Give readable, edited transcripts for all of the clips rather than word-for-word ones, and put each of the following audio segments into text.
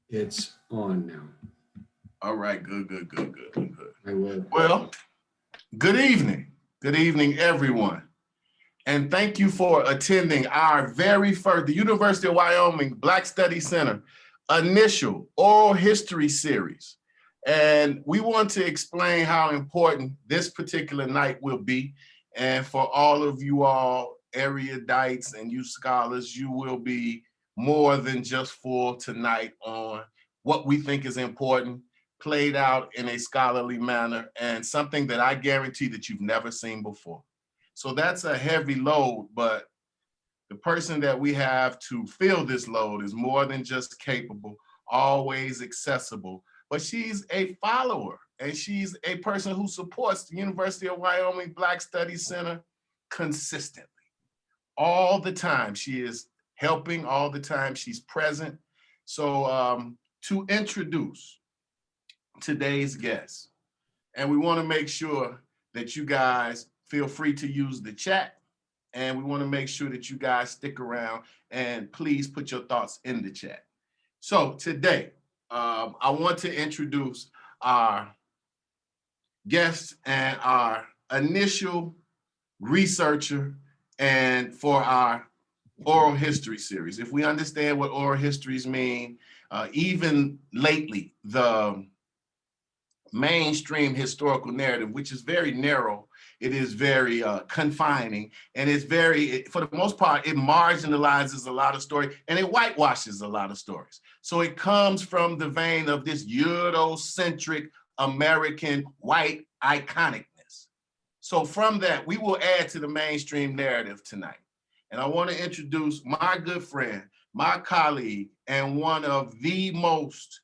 It's on now. All right, good. I will. Well, good evening. Good evening, everyone. And thank you for attending our very first, the University of Wyoming Black Study Center initial oral history series. And we want to explain how important this particular night will be. And for all of you all erudites and you scholars, you will be more than just full tonight on what we think is important, played out in a scholarly manner, and something that I guarantee that you've never seen before. So that's a heavy load, but the person that we have to fill this load is more than just capable, always accessible, but she's a follower and she's a person who supports the University of Wyoming Black Studies Center consistently. All the time she is helping, all the time she's present. So to introduce today's guest, and we want to make sure that you guys feel free to use the chat, and we want to make sure that you guys stick around and please put your thoughts in the chat. So today, I want to introduce our guest and our initial researcher and for our oral history series. If we understand what oral histories mean, even lately, the mainstream historical narrative, which is very narrow, it is very confining, and it's very, for the most part, it marginalizes a lot of stories and it whitewashes a lot of stories. So it comes from the vein of this Eurocentric American white iconicness. So from that, we will add to the mainstream narrative tonight. And I want to introduce my good friend, my colleague, and one of the most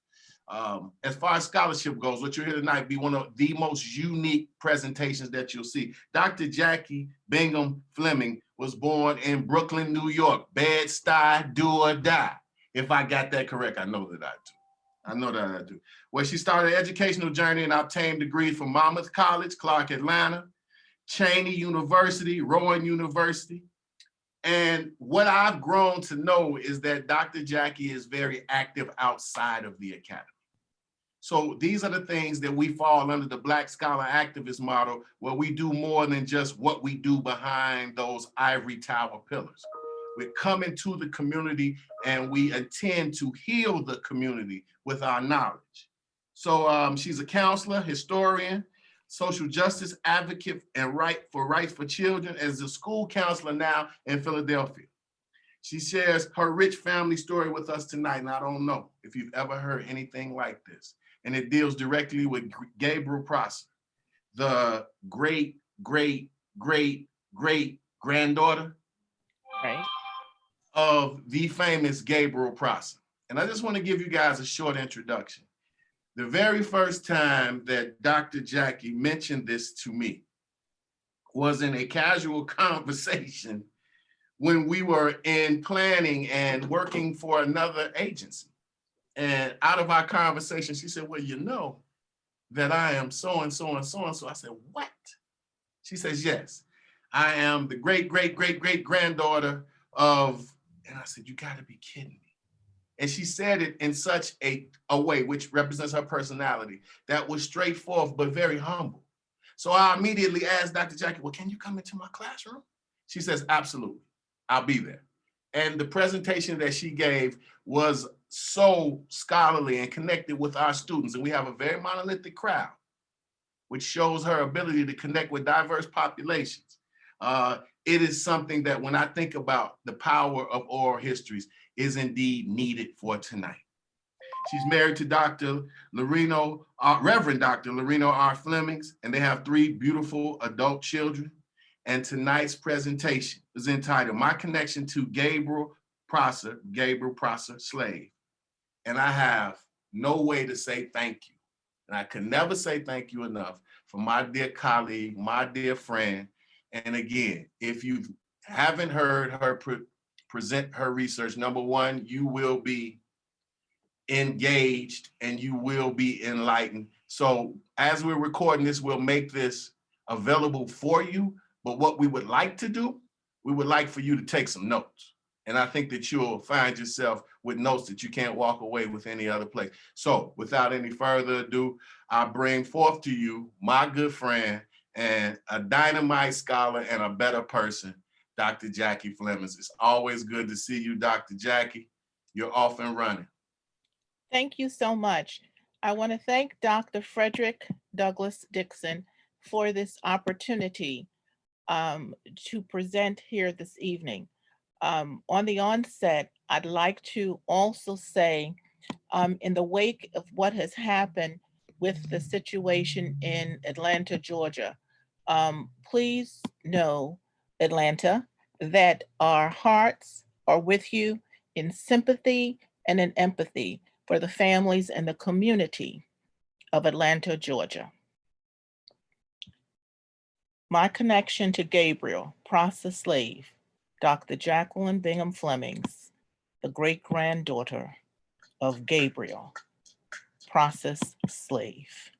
as far as scholarship goes, what you're here tonight be one of the most unique presentations that you'll see. Dr. Jackie Bingham Flemming was born in Brooklyn, New York. Bed-Stuy, do or die. If I got that correct, I know that I do. Where she started an educational journey and obtained degrees from Monmouth College, Clark, Atlanta, Cheney University, Rowan University. And what I've grown to know is that Dr. Jackie is very active outside of the academy. So these are the things that we fall under the Black Scholar Activist model, where we do more than just what we do behind those ivory tower pillars. We're coming to the community and we intend to heal the community with our knowledge. So she's a counselor, historian, social justice advocate, and rights for children as a school counselor now in Philadelphia. She shares her rich family story with us tonight, and I don't know if you've ever heard anything like this. And it deals directly with Gabriel Prosser, the great granddaughter of the famous Gabriel Prosser. And I just want to give you guys a short introduction. The very first time that Dr. Jackie mentioned this to me was in a casual conversation when we were in planning and working for another agency. And out of our conversation, she said, well, you know that I am so-and-so and so-and-so. I said, what? She says, yes, I am the great granddaughter of, and I said, you gotta be kidding me. And she said it in such a way, which represents her personality, that was straightforward, but very humble. So I immediately asked Dr. Jackie, well, can you come into my classroom? She says, absolutely, I'll be there. And the presentation that she gave was so scholarly and connected with our students. And we have a very monolithic crowd, which shows her ability to connect with diverse populations. It is something that when I think about the power of oral histories is indeed needed for tonight. She's married to Reverend Dr. Loreno R. Flemmings, and they have 3 beautiful adult children. And tonight's presentation is entitled My Connection to Gabriel Prosser, Slave. And I have no way to say thank you. And I can never say thank you enough for my dear colleague, my dear friend. And again, if you haven't heard her present her research, number one, you will be engaged and you will be enlightened. So as we're recording this, we'll make this available for you. But what we would like to do, we would like for you to take some notes And I think that you'll find yourself with notes that you can't walk away with any other place. So without any further ado, I bring forth to you my good friend and a dynamite scholar and a better person, Dr. Jacquelyn Flemmings. It's always good to see you, Dr. Jackie. You're off and running. Thank you so much. I want to thank Dr. Frederick Douglass Dixon for this opportunity to present here this evening. On the onset, I'd like to also say, in the wake of what has happened with the situation in Atlanta, Georgia, please know, Atlanta, that our hearts are with you in sympathy and in empathy for the families and the community of Atlanta, Georgia. My connection to Gabriel, process slave, Dr. Jacquelyn Bingham Flemmings, the great-granddaughter of Gabriel, process slave.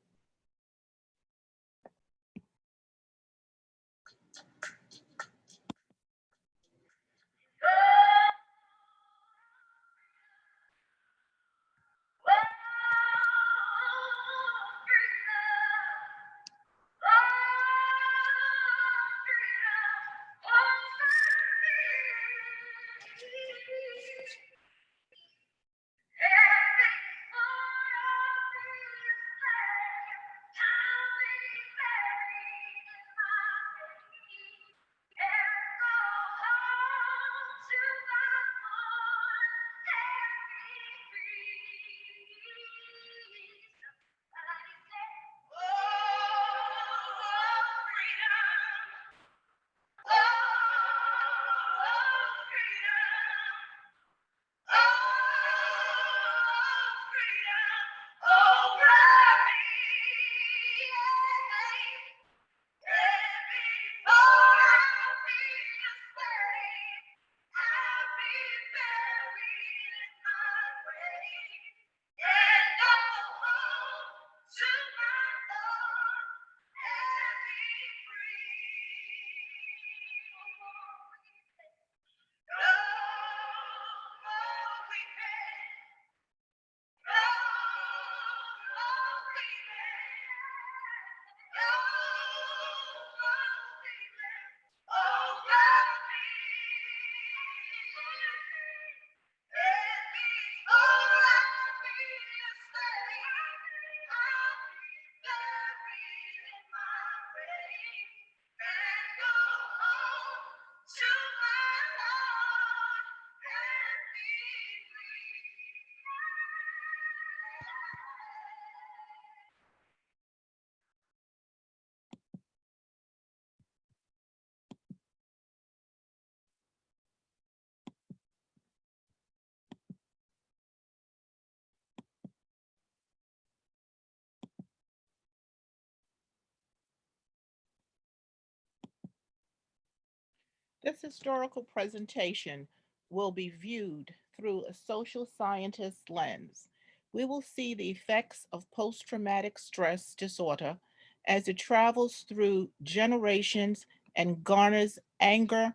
This historical presentation will be viewed through a social scientist lens. We will see the effects of post-traumatic stress disorder as it travels through generations and garners anger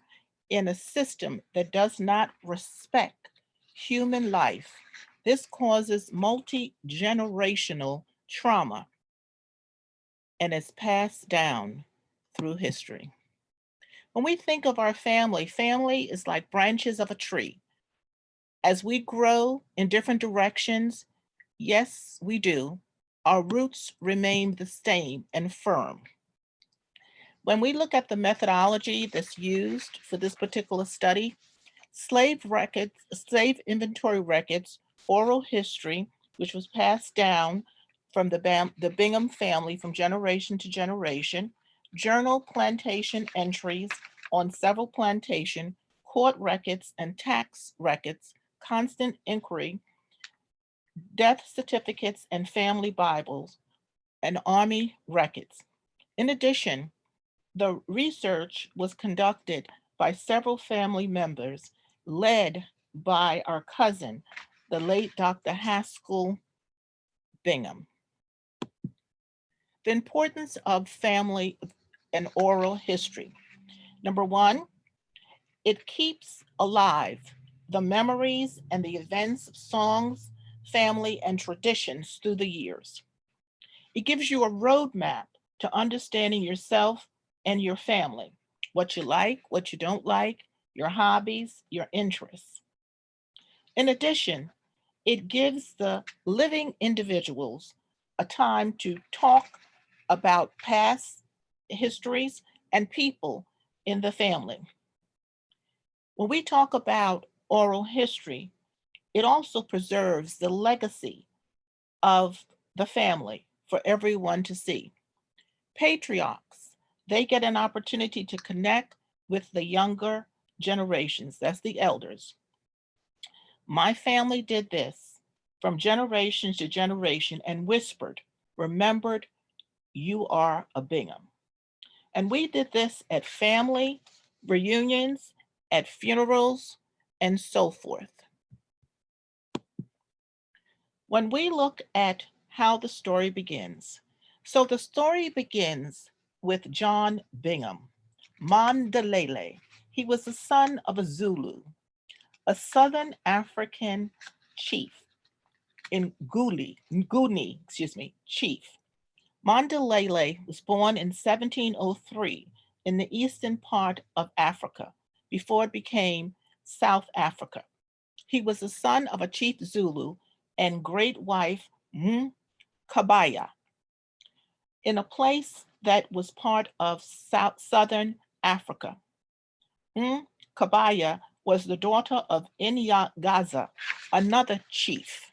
in a system that does not respect human life. This causes multi-generational trauma and is passed down through history. When we think of our family, family is like branches of a tree. As we grow in different directions, yes, we do, our roots remain the same and firm. When we look at the methodology that's used for this particular study, slave records, slave inventory records, oral history, which was passed down from the Bingham family from generation to generation, journal plantation entries on several plantation, court records and tax records, constant inquiry, death certificates and family Bibles, and army records. In addition, the research was conducted by several family members led by our cousin, the late Dr. Haskell Bingham. The importance of family and oral history. Number one, it keeps alive the memories and the events of songs, family, and traditions through the years. It gives you a roadmap to understanding yourself and your family, what you like, what you don't like, your hobbies, your interests. In addition, it gives the living individuals a time to talk about past histories and people in the family. When we talk about oral history, it also preserves the legacy of the family for everyone to see. Patriarchs, they get an opportunity to connect with the younger generations, that's the elders. My family did this from generation to generation and whispered, remembered, you are a Bingham. And we did this at family reunions, at funerals, and so forth. When we look at how the story begins, so the story begins with John Bingham, Mandalele. He was the son of a Zulu, a Southern African chief in Nguni, chief. Mandalele was born in 1703 in the eastern part of Africa before it became South Africa. He was the son of a chief Zulu and great wife Kabaya in a place that was part of Southern Africa. Kabaya was the daughter of Inyagaza, another chief.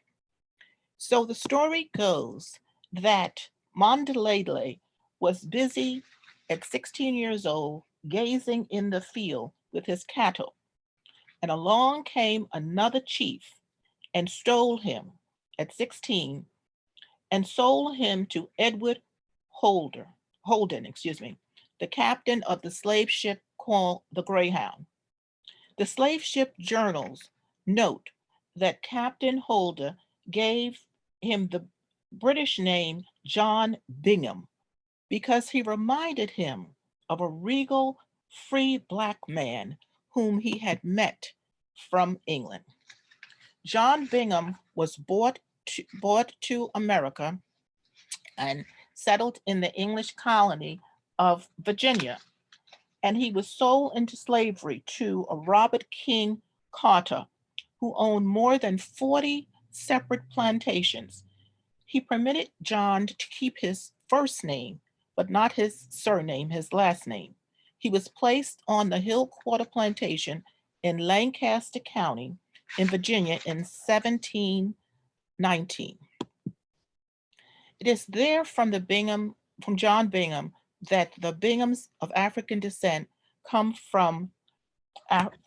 So the story goes that Mandalele was busy at 16 years old, gazing in the field with his cattle, and along came another chief and stole him at 16 and sold him to Edward Holden, the captain of the slave ship called the Greyhound. The slave ship journals note that Captain Holder gave him the British name John Bingham because he reminded him of a regal, free Black man whom he had met from England. John Bingham was brought to America and settled in the English colony of Virginia, and he was sold into slavery to a Robert King Carter, who owned more than 40 separate plantations. He permitted John to keep his first name, but not his surname, his last name. He was placed on the Hill Quarter Plantation in Lancaster County in Virginia in 1719. It is there from John Bingham, that the Binghams of African descent come from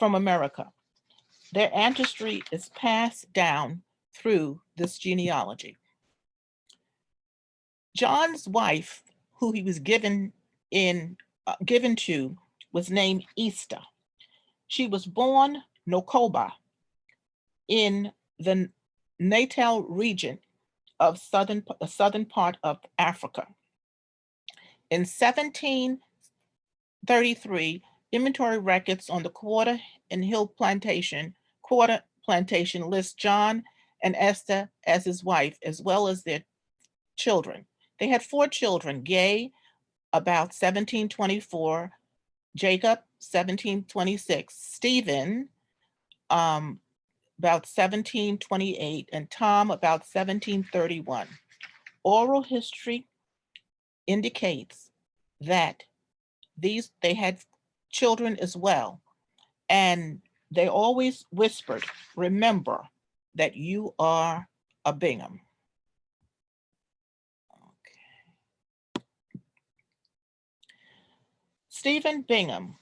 America. Their ancestry is passed down through this genealogy. John's wife, who he was given to, was named Easter. She was born Nokoba in the Natal region of the southern part of Africa. In 1733, inventory records on the Quarter Plantation list John and Esther as his wife, as well as their children. They had 4 children: Gay, about 1724, Jacob, 1726, Stephen, about 1728, and Tom, about 1731. Oral history indicates that they had children as well, and they always whispered, remember that you are a Bingham. Stephen Bingham,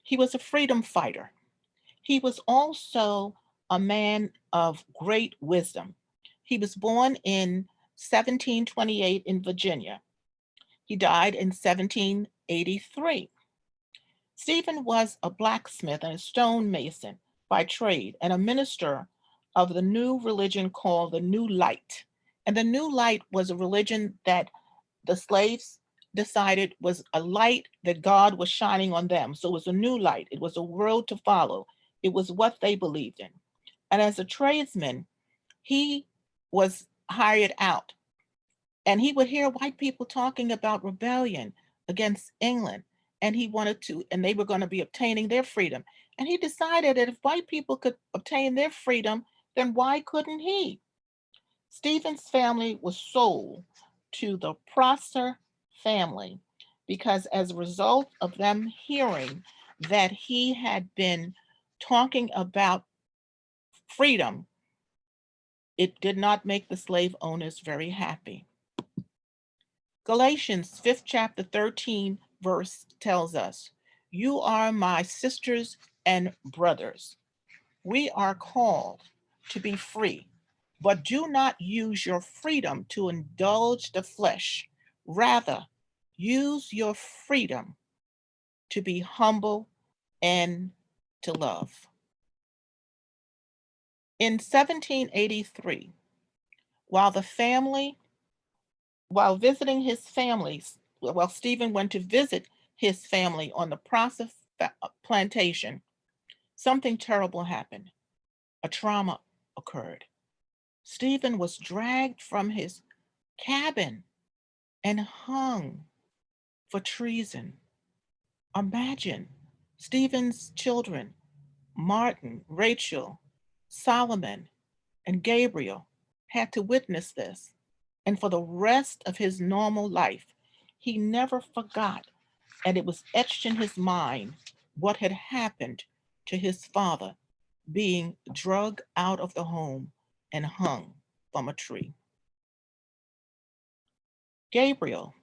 he was a freedom fighter. He was also a man of great wisdom. He was born in 1728 in Virginia. He died in 1783. Stephen was a blacksmith and a stonemason by trade and a minister of the new religion called the New Light. And the New Light was a religion that the slaves decided was a light that God was shining on them. So it was a new light. It was a road to follow. It was what they believed in. And as a tradesman, he was hired out. And he would hear white people talking about rebellion against England. And he wanted to, and they were going to be obtaining their freedom. And he decided that if white people could obtain their freedom, then why couldn't he? Stephen's family was sold to the Prosser family because as a result of them hearing that he had been talking about freedom, it did not make the slave owners very happy. Galatians 5th chapter 13 verse tells us, "You are my sisters and brothers. We are called to be free, but do not use your freedom to indulge the flesh. Rather, use your freedom to be humble and to love." In 1783, while visiting his families, while Stephen went to visit his family on the Prosser plantation, something terrible happened. A trauma occurred. Stephen was dragged from his cabin and hung for treason. Imagine Stephen's children, Martin, Rachel, Solomon, and Gabriel, had to witness this. And for the rest of his normal life, he never forgot, and it was etched in his mind, what had happened to his father being dragged out of the home and hung from a tree. Gabriel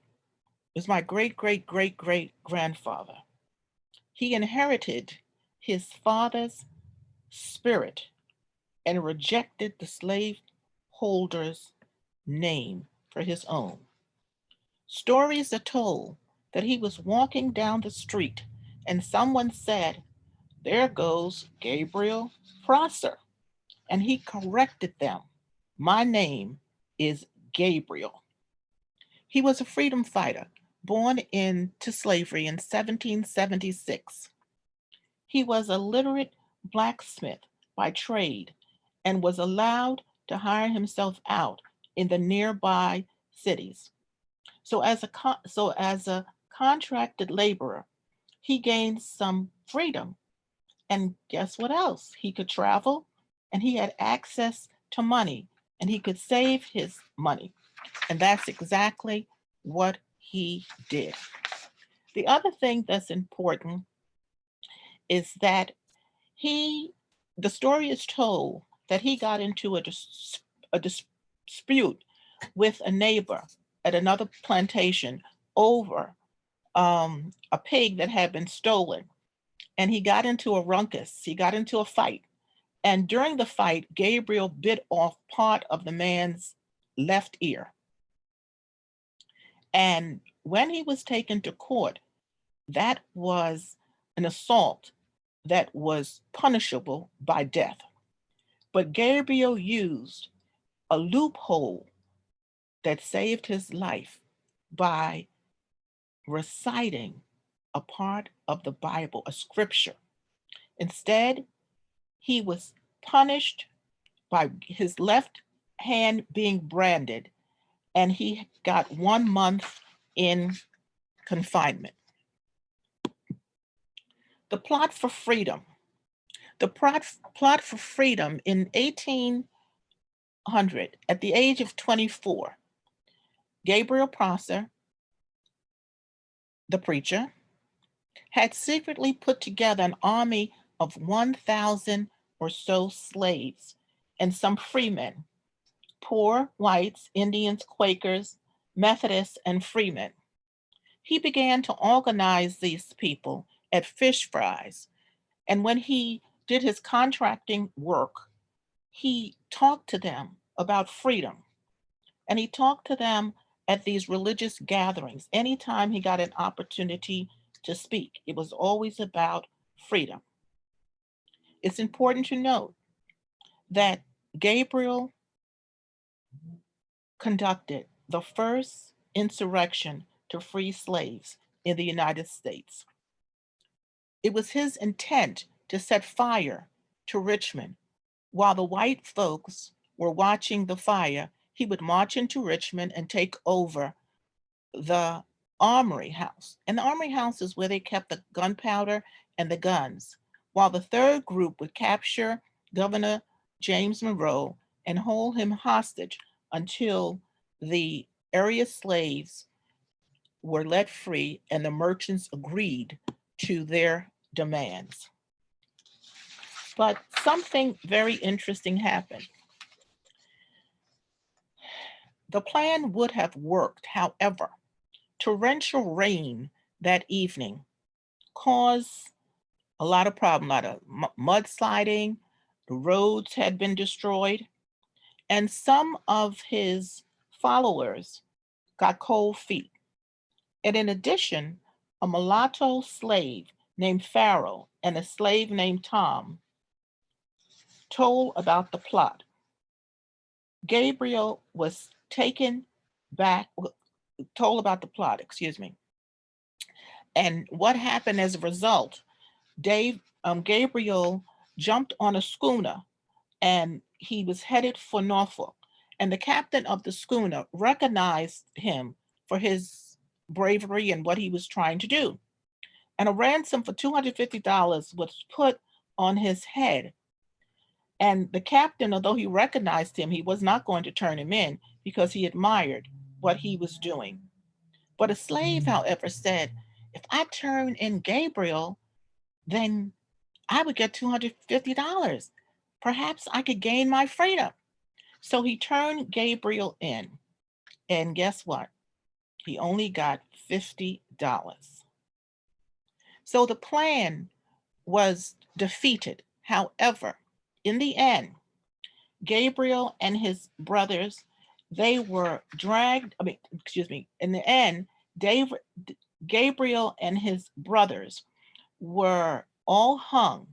was my great-great-great-great-grandfather. He inherited his father's spirit and rejected the slaveholder's name for his own. Stories are told that he was walking down the street and someone said, "There goes Gabriel Prosser." And he corrected them. "My name is Gabriel." He was a freedom fighter born into slavery in 1776. He was a literate blacksmith by trade and was allowed to hire himself out in the nearby cities. So as a contracted laborer, he gained some freedom. And guess what else? He could travel and he had access to money and he could save his money. And that's exactly what he did. The other thing that's important is that the story is told that he got into a dispute with a neighbor at another plantation over a pig that had been stolen. And he got into a ruckus, he got into a fight. And during the fight, Gabriel bit off part of the man's left ear. And when he was taken to court, that was an assault that was punishable by death. But Gabriel used a loophole that saved his life by reciting a part of the Bible, a scripture. Instead, he was punished by his left hand being branded, and he got 1 month in confinement. The plot for freedom. The plot for freedom in 1800, at the age of 24, Gabriel Prosser, the preacher, had secretly put together an army of 1,000 or so slaves and some freemen, poor whites, Indians, Quakers, Methodists, and freemen. He began to organize these people at fish fries. And when he did his contracting work, he talked to them about freedom. And he talked to them at these religious gatherings. Anytime he got an opportunity to speak, it was always about freedom. It's important to note that Gabriel conducted the first insurrection to free slaves in the United States. It was his intent to set fire to Richmond while the white folks were watching the fire, he would march into Richmond and take over the Armory House. And the Armory House is where they kept the gunpowder and the guns, while the third group would capture Governor James Monroe and hold him hostage until the area slaves were let free and the merchants agreed to their demands. But something very interesting happened. The plan would have worked, however, torrential rain that evening caused a lot of problem, a lot of mudsliding. The roads had been destroyed, and some of his followers got cold feet. And in addition, a mulatto slave named Pharaoh and a slave named Tom told about the plot. Gabriel was taken back, told about the plot, excuse me. And what happened as a result, Gabriel jumped on a schooner and he was headed for Norfolk. And the captain of the schooner recognized him for his bravery and what he was trying to do. And a ransom for $250 was put on his head. And the captain, although he recognized him, he was not going to turn him in because he admired what he was doing. But a slave, however, said, if I turn in Gabriel, then I would get $250. Perhaps I could gain my freedom. So he turned Gabriel in. And guess what? He only got $50. So the plan was defeated. However, in the end, Gabriel and his brothers, they were dragged, in the end, Gabriel and his brothers were all hung.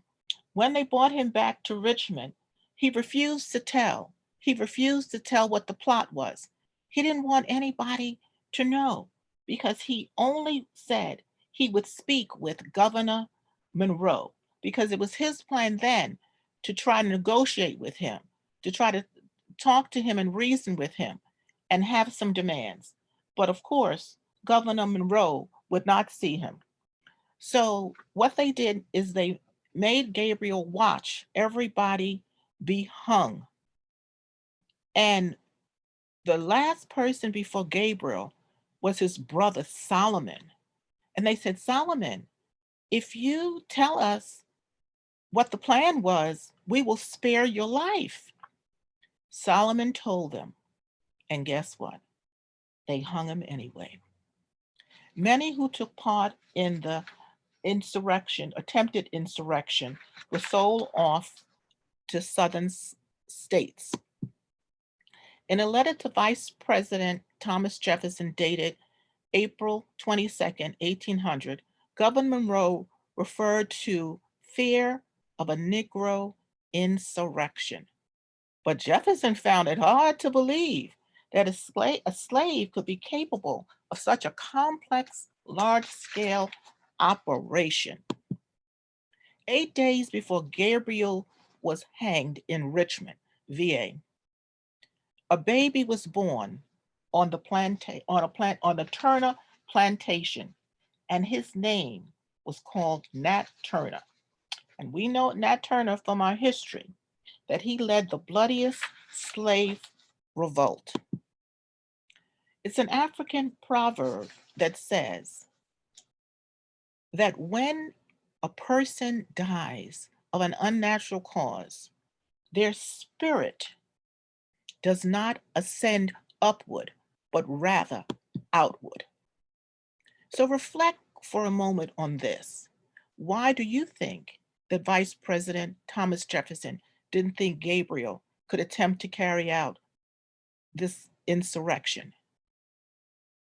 When they brought him back to Richmond, he refused to tell. He refused to tell what the plot was. He didn't want anybody to know because he only said he would speak with Governor Monroe because it was his plan then to try to negotiate with him, to try to talk to him and reason with him and have some demands. But of course, Governor Monroe would not see him. So what they did is they made Gabriel watch everybody be hung. And the last person before Gabriel was his brother Solomon. And they said, Solomon, if you tell us what the plan was, we will spare your life. Solomon told them, and guess what? They hung him anyway. Many who took part in the attempted insurrection, were sold off to southern states. In a letter to Vice President Thomas Jefferson dated April 22nd, 1800, Governor Monroe referred to fear of a Negro insurrection. But Jefferson found it hard to believe that a slave could be capable of such a complex, large-scale operation. 8 days before Gabriel was hanged in Richmond, VA, a baby was born on the Turner plantation, and his name was called Nat Turner. And we know Nat Turner from our history that he led the bloodiest slave revolt. It's an African proverb that says that when a person dies of an unnatural cause, their spirit does not ascend upward, but rather outward. So reflect for a moment on this. Why do you think that Vice President Thomas Jefferson didn't think Gabriel could attempt to carry out this insurrection?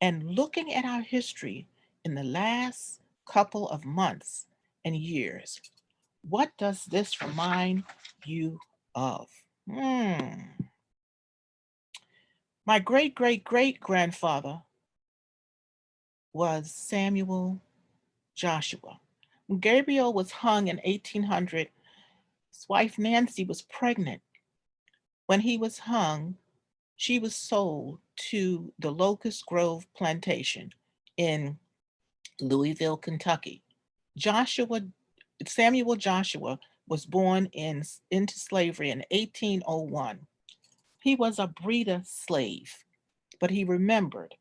And looking at our history in the last couple of months and years, what does this remind you of? My great-great-great-grandfather was Samuel Joshua. When Gabriel was hung in 1800, His wife Nancy was pregnant. When he was hung, she was sold to the Locust Grove plantation in Louisville, Kentucky. Joshua, Samuel Joshua was born into slavery in 1801. He was a breeder slave, but he remembered.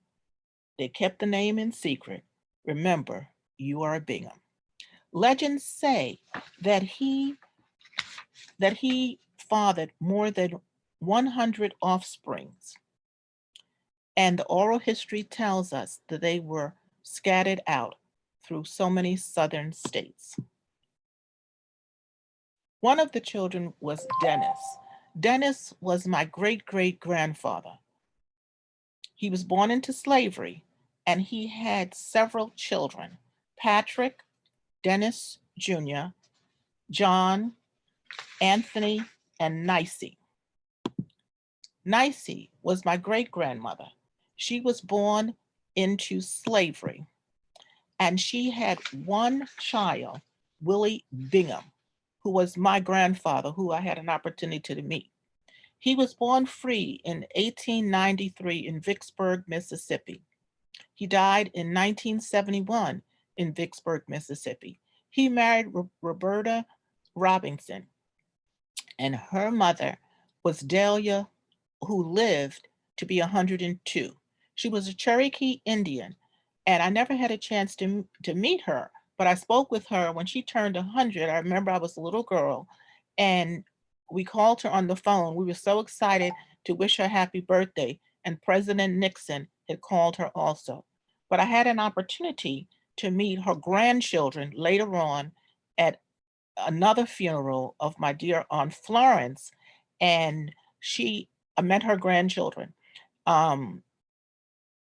They kept the name in secret. Remember, you are a Bingham. Legends say that he fathered more than 100 offsprings, and the oral history tells us that they were scattered out through so many southern states. One of the children was Dennis. Dennis was my great-great-grandfather. He was born into slavery, and he had several children: Patrick, Dennis Jr., John, Anthony, and Nicey. Nicey was my great-grandmother. She was born into slavery, and she had one child, Willie Bingham, who was my grandfather, who I had an opportunity to meet. He was born free in 1893 in Vicksburg, Mississippi. He died in 1971 in Vicksburg, Mississippi. He married Roberta Robinson, and her mother was Delia, who lived to be 102. She was a Cherokee Indian, and I never had a chance to meet her, but I spoke with her when she turned 100. I remember I was a little girl, and we called her on the phone. We were so excited to wish her happy birthday, and President Nixon had called her also. But I had an opportunity to meet her grandchildren later on at another funeral of my dear Aunt Florence, and I met her grandchildren. Um,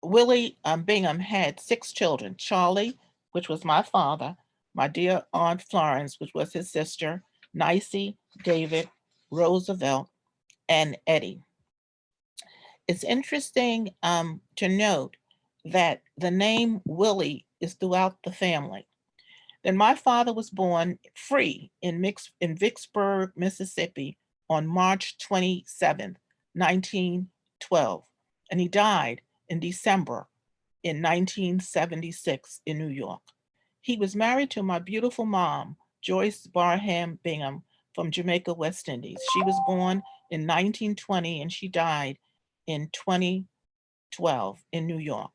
Willie Bingham had 6 children: Charlie, which was my father; my dear Aunt Florence, which was his sister; Nicey, David, Roosevelt, and Eddie. It's interesting to note that the name Willie is throughout the family. Then my father was born free in Vicksburg, Mississippi on March 27th, 1912, and he died in December in 1976 in New York. He was married to my beautiful mom, Joyce Barham Bingham, from Jamaica, West Indies. She was born in 1920 and she died in 2012 in New York.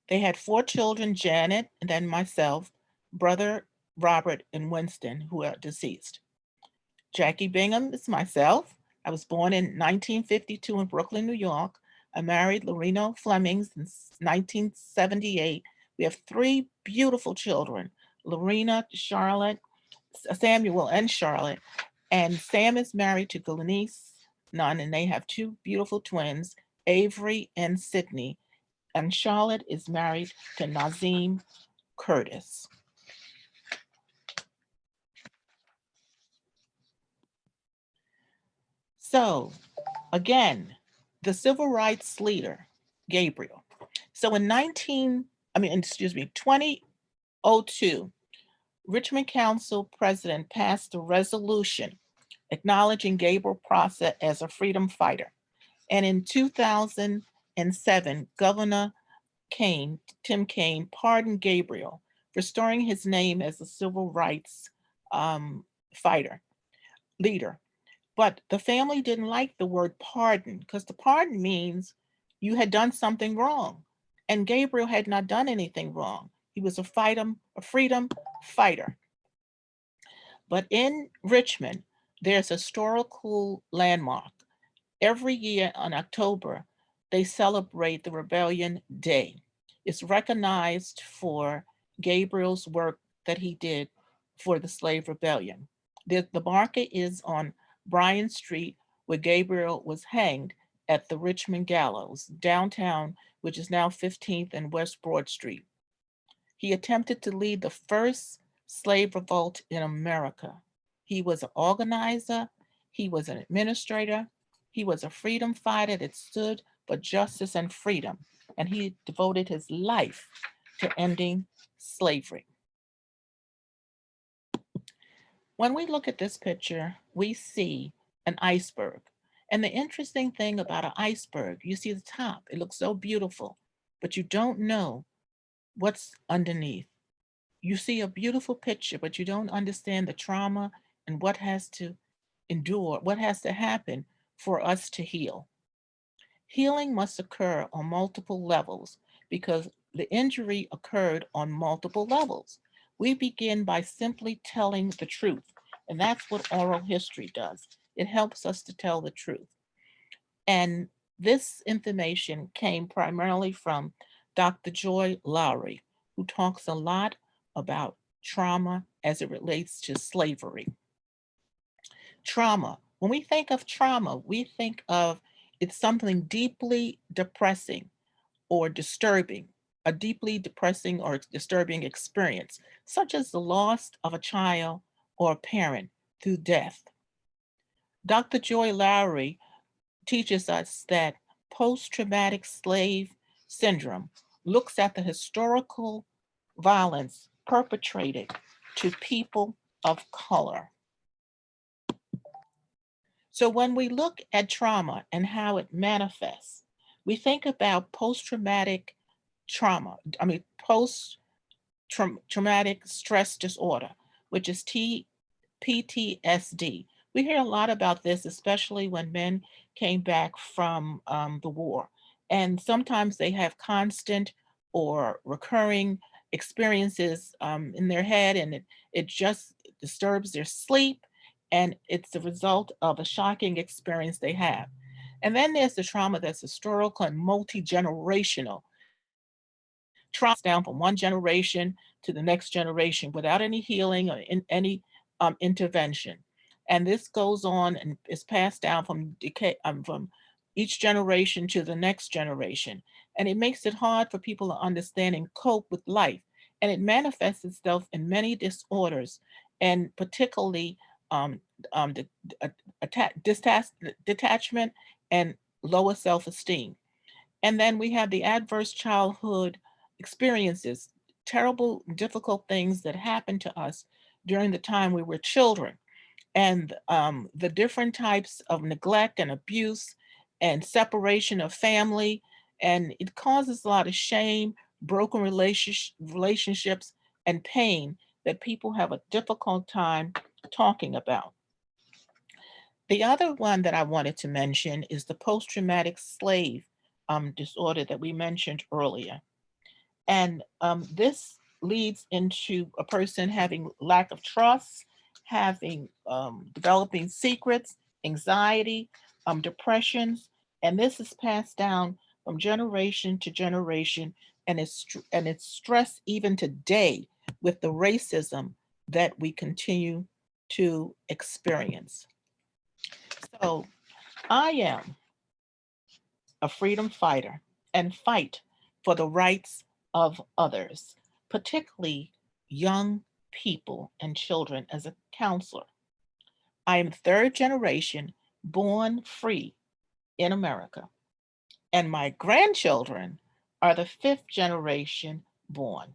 They had 4 children: Janet, and then myself, brother Robert, and Winston, who are deceased. Jackie Bingham is myself. I was born in 1952 in Brooklyn, New York. I married Lorena Flemmings in 1978. We have 3 beautiful children: Lorena, Charlotte, Samuel, and Charlotte. And Sam is married to Glenise Nunn, and they have 2 beautiful twins, Avery and Sydney. And Charlotte is married to Nazim Curtis. So again, the civil rights leader, Gabriel. So in 2002, Richmond Council President passed a resolution acknowledging Gabriel Prosser as a freedom fighter. And in 2007, Governor Tim Kaine, pardoned Gabriel, restoring his name as a civil rights leader. But the family didn't like the word pardon, because the pardon means you had done something wrong. And Gabriel had not done anything wrong. He was a freedom fighter. But in Richmond, there's a historical landmark. Every year on October, they celebrate the Rebellion Day. It's recognized for Gabriel's work that he did for the slave rebellion. The marker is on Bryan Street, where Gabriel was hanged at the Richmond Gallows, downtown, which is now 15th and West Broad Street. He attempted to lead the first slave revolt in America. He was an organizer, he was an administrator, he was a freedom fighter that stood for justice and freedom, and he devoted his life to ending slavery. When we look at this picture, we see an iceberg. And the interesting thing about an iceberg, you see the top, it looks so beautiful, but you don't know what's underneath. You see a beautiful picture, but you don't understand the trauma and what has to endure, what has to happen for us to heal. Healing must occur on multiple levels because the injury occurred on multiple levels. We begin by simply telling the truth, and that's what oral history does. It helps us to tell the truth. And this information came primarily from Dr. Joy Lowry, who talks a lot about trauma as it relates to slavery. Trauma. When we think of trauma, we think of it's something deeply depressing or disturbing, a deeply depressing or disturbing experience, such as the loss of a child or a parent through death. Dr. Joy Lowry teaches us that post-traumatic slave syndrome looks at the historical violence perpetrated to people of color. So when we look at trauma and how it manifests, we think about post-traumatic trauma, post-traumatic stress disorder, which is PTSD. We hear a lot about this, especially when men came back from the war. And sometimes they have constant or recurring experiences in their head, and it just disturbs their sleep. And it's the result of a shocking experience they have. And then there's the trauma that's historical and multi-generational. Trauma down from one generation to the next generation without any healing or any intervention. And this goes on and is passed down from each generation to the next generation. And it makes it hard for people to understand and cope with life. And it manifests itself in many disorders, and particularly um, the, detachment and lower self-esteem. And then we have the adverse childhood experiences, terrible, difficult things that happened to us during the time we were children, and the different types of neglect and abuse and separation of family. And it causes a lot of shame, broken relationships, and pain that people have a difficult time talking about. The other one that I wanted to mention is the post-traumatic slave disorder that we mentioned earlier. And this leads into a person having lack of trust, having developing secrets, anxiety, depressions, and this is passed down from generation to generation, and it's stressed even today with the racism that we continue to experience. So I am a freedom fighter and fight for the rights of others, particularly young people and children as a counselor. I am third generation born free in America, and my grandchildren are the fifth generation born.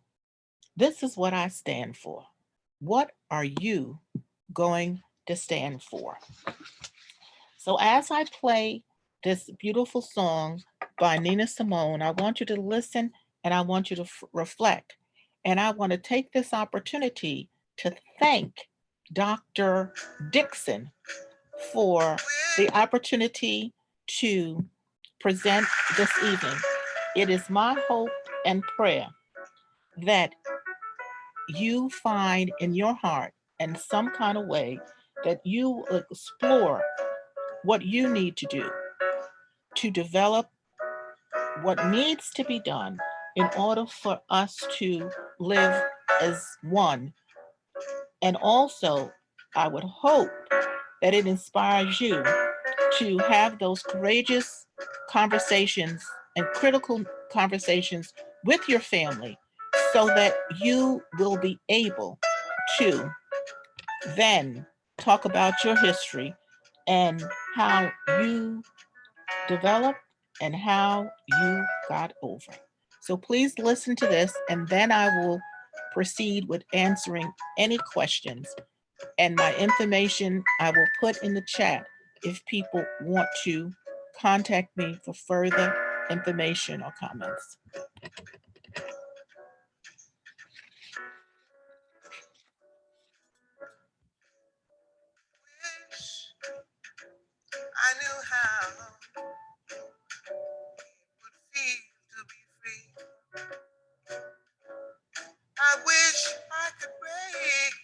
This is what I stand for. What are you going to stand for? So as I play this beautiful song by Nina Simone, I want you to listen and I want you to reflect. And I want to take this opportunity to thank Dr. Dixon for the opportunity to present this evening. It is my hope and prayer that you find in your heart in some kind of way that you explore what you need to do to develop what needs to be done in order for us to live as one. And also, I would hope that it inspires you to have those courageous conversations and critical conversations with your family so that you will be able to then talk about your history and how you developed and how you got over. So please listen to this, and then I will proceed with answering any questions And my information I will put in the chat if people want to contact me for further information or comments. I knew how it would feel to be free. I wish I could break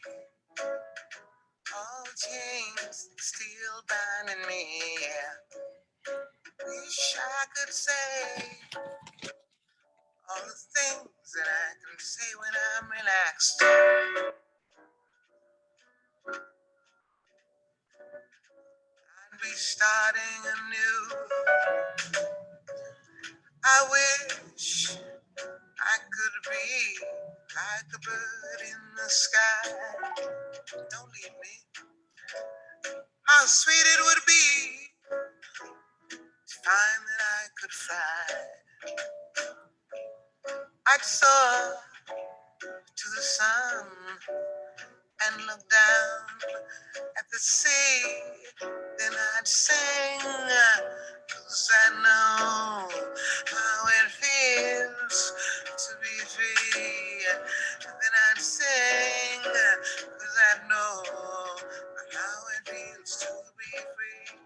all chains still binding me. Wish I could say all the things that I can say when I'm relaxed. I'd be starting anew. I wish I could be like a bird in the sky. Don't leave me. How sweet it would be to find that I could fly. I'd soar to the sun and look down at the sea. Then I'd sing, 'cause I know how it feels to be free. And then I'd sing, 'cause I know how it feels to be free.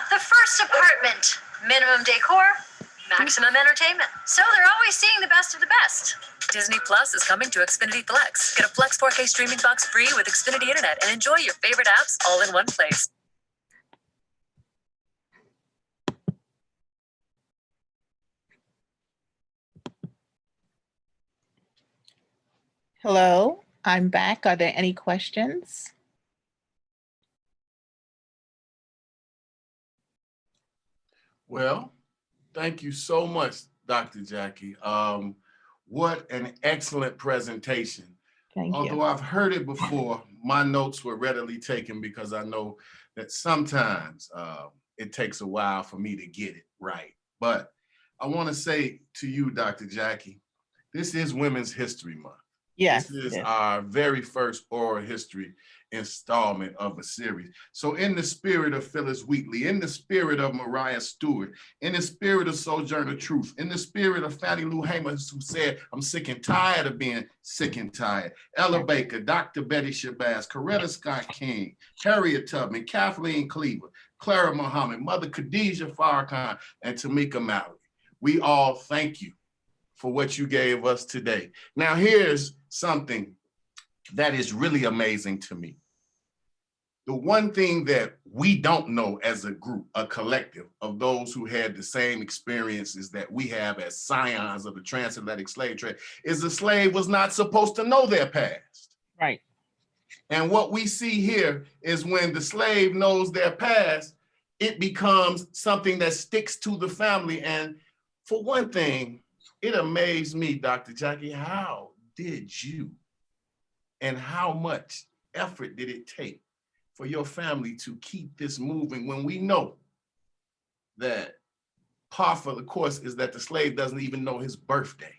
The first apartment. Minimum decor, maximum entertainment. So they're always seeing the best of the best. Disney Plus is coming to Xfinity Flex. Get a Flex 4K streaming box free with Xfinity Internet and enjoy your favorite apps all in one place. Hello, I'm back. Are there any questions? Well, thank you so much, Dr. Jackie. What an excellent presentation. Thank Although you. I've heard it before, my notes were readily taken because I know that sometimes it takes a while for me to get it right. But I want to say to you, Dr. Jackie, this is Women's History Month. Yes. This is yes. our very first oral history installment of a series. So in the spirit of Phyllis Wheatley, in the spirit of Mariah Stewart, in the spirit of Sojourner Truth, in the spirit of Fannie Lou Hamer, who said, I'm sick and tired of being sick and tired, Ella Baker, Dr. Betty Shabazz, Coretta Scott King, Harriet Tubman, Kathleen Cleaver, Clara Muhammad, Mother Khadijah Farrakhan, and Tamika Mallory. We all thank you for what you gave us today. Now, here's something that is really amazing to me. The one thing that we don't know as a group, a collective of those who had the same experiences that we have as scions of the transatlantic slave trade, is the slave was not supposed to know their past. Right. And what we see here is when the slave knows their past, it becomes something that sticks to the family. And for one thing, it amazed me, Dr. Jackie, how did you and how much effort did it take for your family to keep this moving when we know that part of the course is that the slave doesn't even know his birthday?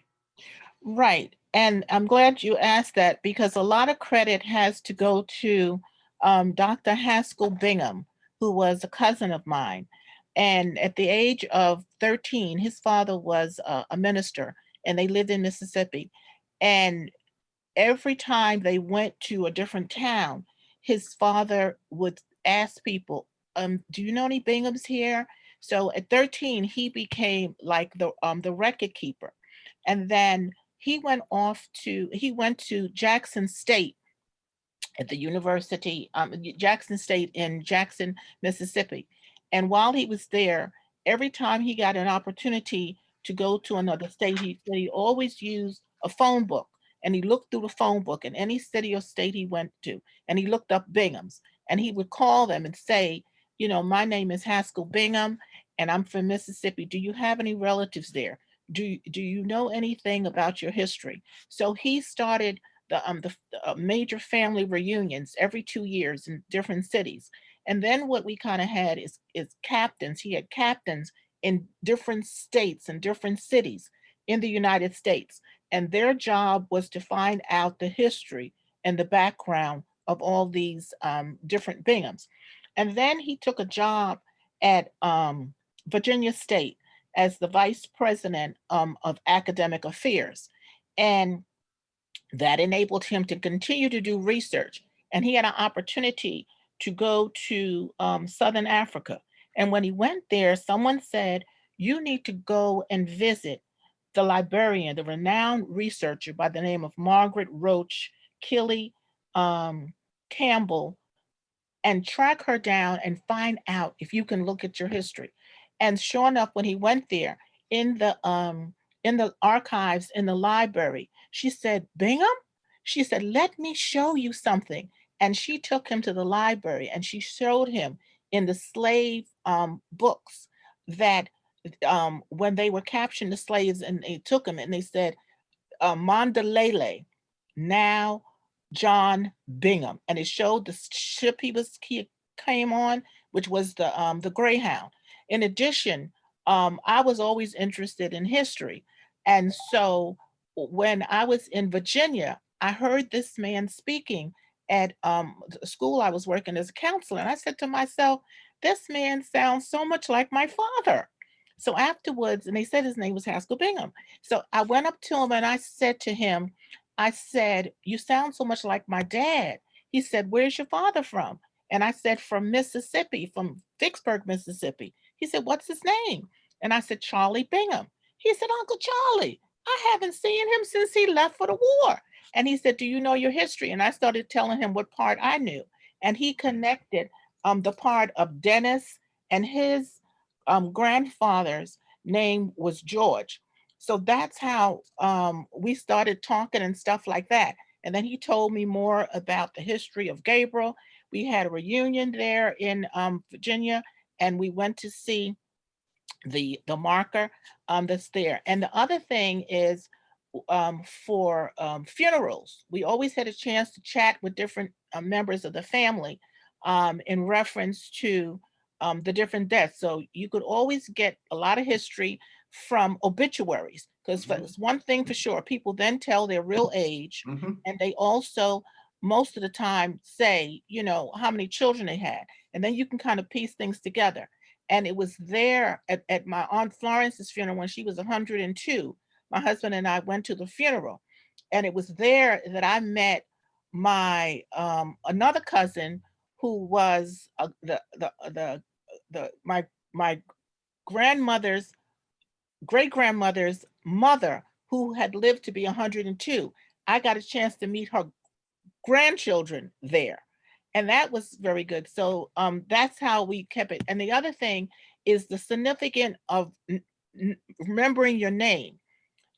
Right. And I'm glad you asked that because a lot of credit has to go to Dr. Haskell Bingham, who was a cousin of mine. And at the age of 13, his father was a minister and they lived in Mississippi. And every time they went to a different town, his father would ask people, do you know any Binghams here? So at 13, he became like the record keeper. And then he went to Jackson State at the University, Jackson State in Jackson, Mississippi. And while he was there, every time he got an opportunity to go to another state, he said he always used a phone book. And he looked through the phone book in any city or state he went to, and he looked up Binghams. And he would call them and say, you know, my name is Haskell Bingham, and I'm from Mississippi. Do you have any relatives there? Do you know anything about your history? So he started the major family reunions every 2 years in different cities. And then what we kind of had is captains. He had captains in different states and different cities in the United States. and their job was to find out the history and the background of all these different Binghams. And then he took a job at Virginia State as the vice president of academic affairs. And that enabled him to continue to do research. And he had an opportunity to go to Southern Africa. And when he went there, someone said, you need to go and visit the librarian, the renowned researcher by the name of Margaret Roach Killy Campbell, and track her down and find out if you can look at your history. And sure enough, when he went there in the archives in the library, she said, Bingham? She said, let me show you something. And she took him to the library and she showed him in the slave books that when they were capturing the slaves and they took them and they said, Mandalele, now John Bingham, and it showed the ship he came on, which was the Greyhound. In addition, I was always interested in history, and so when I was in Virginia, I heard this man speaking at the school I was working as a counselor, and I said to myself, "This man sounds so much like my father." So afterwards, and they said his name was Haskell Bingham. So I went up to him and I said to him, I said, you sound so much like my dad. He said, where's your father from? And I said, from Mississippi, from Vicksburg, Mississippi. He said, what's his name? And I said, Charlie Bingham. He said, Uncle Charlie, I haven't seen him since he left for the war. And he said, do you know your history? And I started telling him what part I knew. And he connected the part of Dennis, and his grandfather's name was George. So that's how we started talking and stuff like that. And then he told me more about the history of Gabriel. We had a reunion there in Virginia, and we went to see the marker that's there. And the other thing is for funerals, we always had a chance to chat with different members of the family in reference to the different deaths. So you could always get a lot of history from obituaries, because it's one thing for sure, people then tell their real age, and they also most of the time say, you know, how many children they had, and then you can kind of piece things together. And it was there at my Aunt Florence's funeral when she was 102. My husband and I went to the funeral, and it was there that I met my another cousin who was my grandmother's great grandmother's mother, who had lived to be 102. I got a chance to meet her grandchildren there, and that was very good. So that's how we kept it. And the other thing is the significance of remembering your name,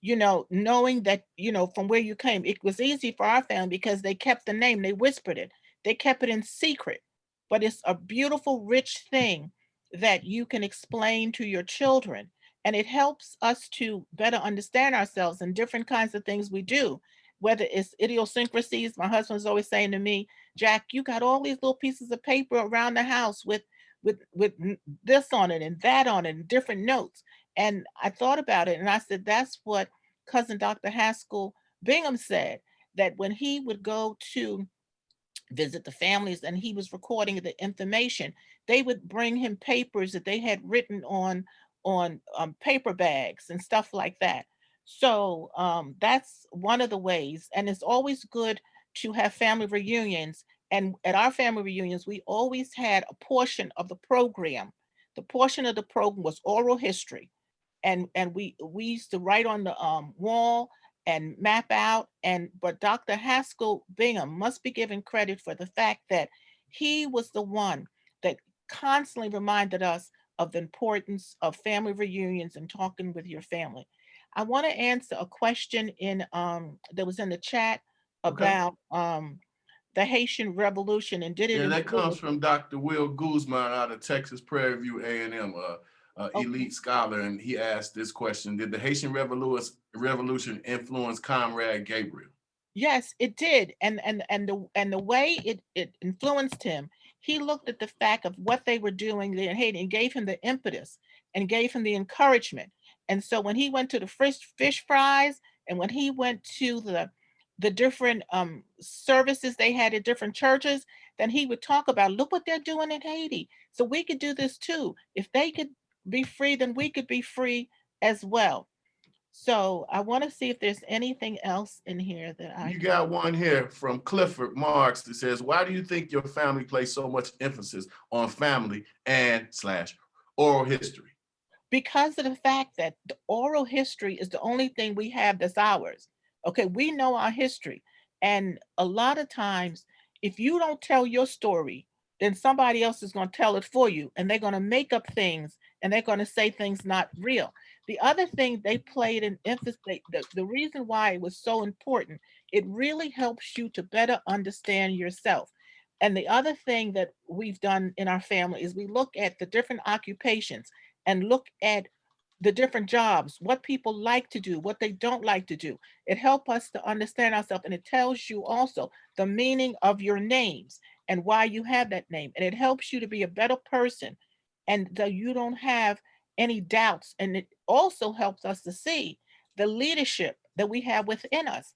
you know, knowing that, you know, from where you came. It was easy for our family because they kept the name, they whispered it, they kept it in secret. But it's a beautiful, rich thing that you can explain to your children. And it helps us to better understand ourselves and different kinds of things we do, whether it's idiosyncrasies. My husband's always saying to me, Jack, you got all these little pieces of paper around the house with this on it and that on it and different notes. And I thought about it and I said, that's what cousin Dr. Haskell Bingham said, that when he would go to visit the families and he was recording the information, they would bring him papers that they had written on paper bags and stuff like that. So that's one of the ways. And it's always good to have family reunions. And at our family reunions, we always had a portion of the program. The portion of the program was oral history. And we used to write on the wall and map out. But Dr. Haskell Bingham must be given credit for the fact that he was the one that constantly reminded us of the importance of family reunions and talking with your family. I want to answer a question that was in the chat about the Haitian Revolution, and did it Yeah, that include— comes from Dr. Will Guzman out of Texas Prairie View A&M, elite scholar, and he asked this question: did the Haitian Revolution influence Comrade Gabriel? Yes, it did. And the way it influenced him, he looked at the fact of what they were doing there in Haiti and gave him the impetus and gave him the encouragement. And so when he went to the fish fries And when he went to the different services they had at different churches, then he would talk about, look what they're doing in Haiti. So we could do this too. If they could be free, then we could be free as well. So I want to see if there's anything else in here that I You got one here from Clifford Marks that says, why do you think your family places so much emphasis on family and / oral history? because of the fact that the oral history is the only thing we have that's ours. Okay, we know our history. And a lot of times, if you don't tell your story, then somebody else is going to tell it for you, and they're going to make up things, and they're going to say things not real. The other thing they played an emphasis, the reason why it was so important, it really helps you to better understand yourself. And the other thing that we've done in our family is we look at the different occupations and look at the different jobs, what people like to do, what they don't like to do. It helps us to understand ourselves, and it tells you also the meaning of your names and why you have that name. And it helps you to be a better person, and that you don't have any doubts. And it also helps us to see the leadership that we have within us.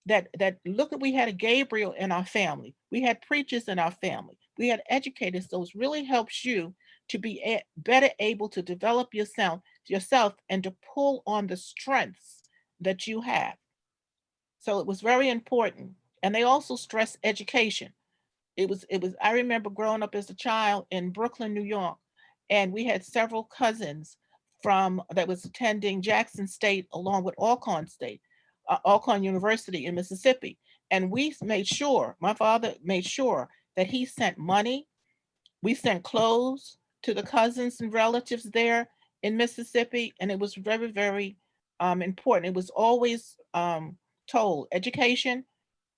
That look at, we had a Gabriel in our family, we had preachers in our family, we had educators. So it really helps you to be better able to develop yourself and to pull on the strengths that you have. So it was very important. And they also stress education. It was I remember growing up as a child in Brooklyn, New York, and we had several cousins from that was attending Jackson State along with Alcorn University in Mississippi. And we made sure, my father made sure that he sent money. We sent clothes to the cousins and relatives there in Mississippi, and it was very, very important. It was always told, education,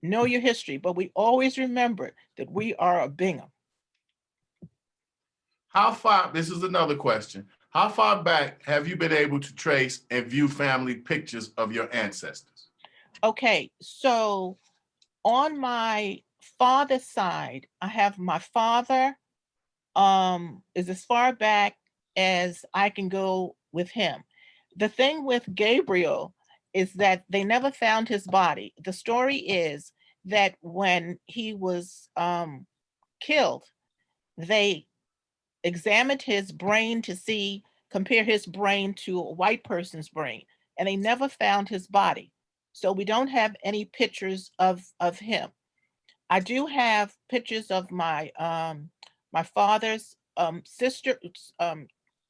know your history, but we always remembered that we are a Bingham. How far, this is another question. How far back have you been able to trace and view family pictures of your ancestors? Okay, so on my father's side, I have my father is as far back as I can go with him. The thing with Gabriel is that they never found his body. The story is that when he was killed, they examined his brain to see, compare his brain to a white person's brain, and they never found his body. So we don't have any pictures of him. I do have pictures of my father's sister,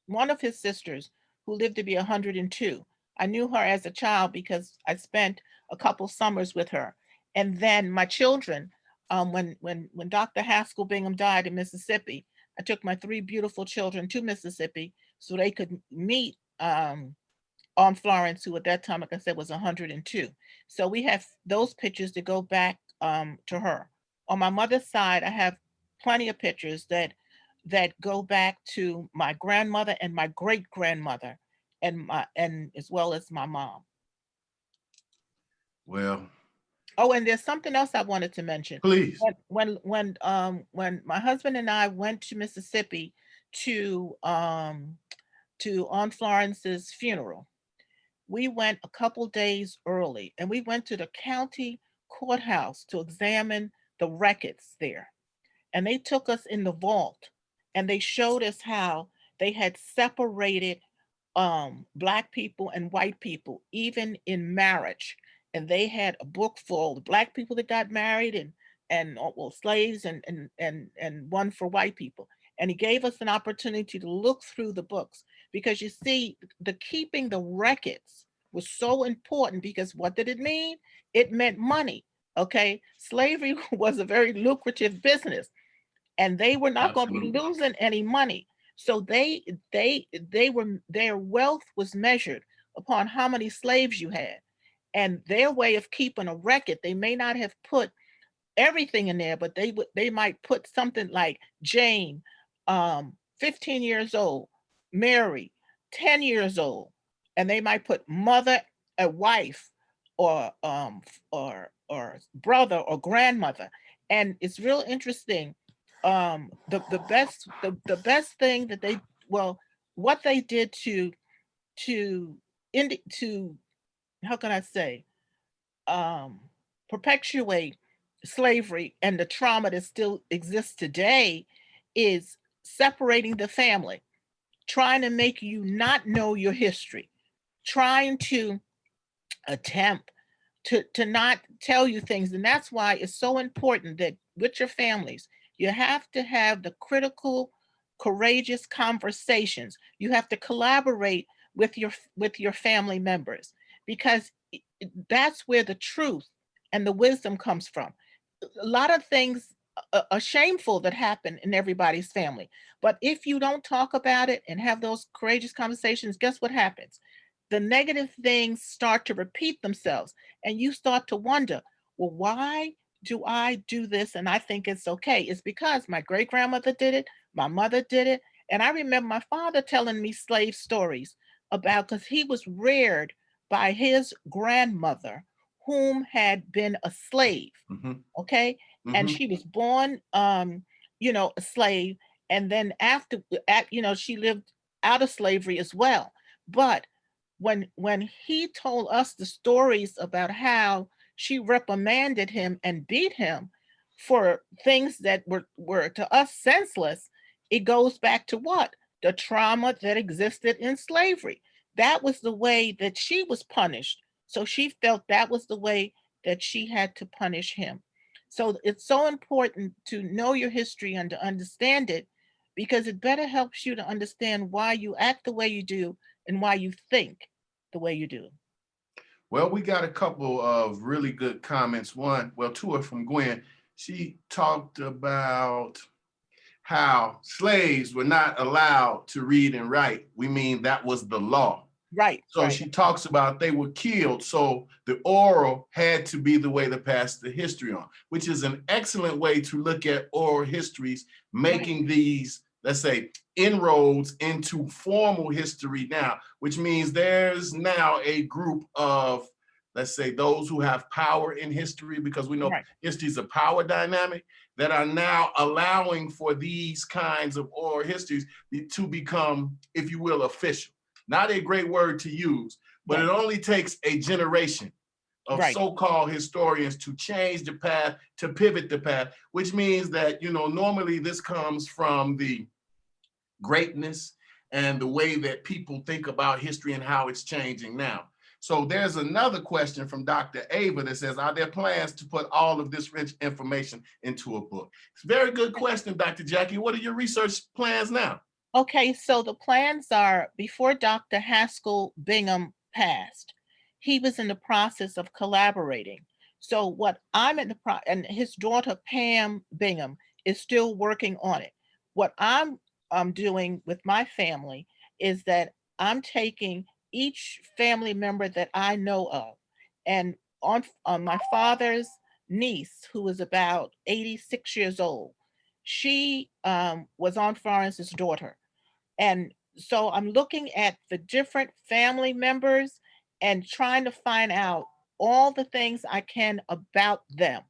one of his sisters who lived to be 102. I knew her as a child because I spent a couple summers with her. And then my children, when Dr. Haskell Bingham died in Mississippi, I took my three beautiful children to Mississippi so they could meet Aunt Florence, who at that time, like I said, was 102. So we have those pictures to go back to her. On my mother's side, I have plenty of pictures that go back to my grandmother and my great grandmother, and as well as my mom. Well, Oh, and there's something else I wanted to mention. please. When my husband and I went to Mississippi to Aunt Florence's funeral, we went a couple days early, and we went to the county courthouse to examine the records there. And they took us in the vault, and they showed us how they had separated black people and white people, even in marriage. And they had a book full of black people that got married, and well, slaves, and one for white people. And he gave us an opportunity to look through the books, because you see, the keeping the records was so important, because what did it mean? It meant money. Okay, slavery was a very lucrative business, and they were not going to be losing any money. So their wealth was measured upon how many slaves you had, and their way of keeping a record, they may not have put everything in there, but they might put something like Jane, 15 years old, Mary, 10 years old, and they might put mother, a wife, or brother or grandmother. And it's real interesting. The best thing that what they did to to how can I say, um, perpetuate slavery and the trauma that still exists today is separating the family, trying to make you not know your history, trying to attempt to not tell you things. And that's why it's so important that with your families, you have to have the critical, courageous conversations. You have to collaborate with your family members, because that's where the truth and the wisdom comes from. A lot of things are shameful that happen in everybody's family. But if you don't talk about it and have those courageous conversations, guess what happens? The negative things start to repeat themselves, and you start to wonder, well, why do I do this and I think it's okay? It's because my great grandmother did it, my mother did it. And I remember my father telling me slave stories about, because he was reared by his grandmother, whom had been a slave. Mhm, Okay. And mhm. she was born, a slave. And then she lived out of slavery as well. But when he told us the stories about how she reprimanded him and beat him for things that were to us senseless, it goes back to what? The trauma that existed in slavery. That was the way that she was punished. So she felt that was the way that she had to punish him. So it's so important to know your history and to understand it, because it better helps you to understand why you act the way you do and why you think the way you do. Well, we got a couple of really good comments. One, well, two are from Gwen. She talked about how slaves were not allowed to read and write. We mean that was the law. Right, So right, she talks about they were killed. So the oral had to be the way to pass the history on, which is an excellent way to look at oral histories, right, making these, let's say, inroads into formal history now, which means there's now a group of, let's say, those who have power in history, because we know right, history is a power dynamic, that are now allowing for these kinds of oral histories to become, if you will, official. Not a great word to use, but it right, only takes a generation of right, so-called historians to change the path, to pivot the path, which means that, normally this comes from the greatness and the way that people think about history and how it's changing now. So there's another question from Dr. Ava that says, are there plans to put all of this rich information into a book? It's a very good question, Dr. Jackie. What are your research plans now? Okay, so the plans are, before Dr. Haskell Bingham passed, he was in the process of collaborating. So what I'm in and his daughter Pam Bingham is still working on it. What I'm doing with my family is that I'm taking each family member that I know of, and on my father's niece, who is about 86 years old, she was Aunt Florence's daughter. And so I'm looking at the different family members and trying to find out all the things I can about them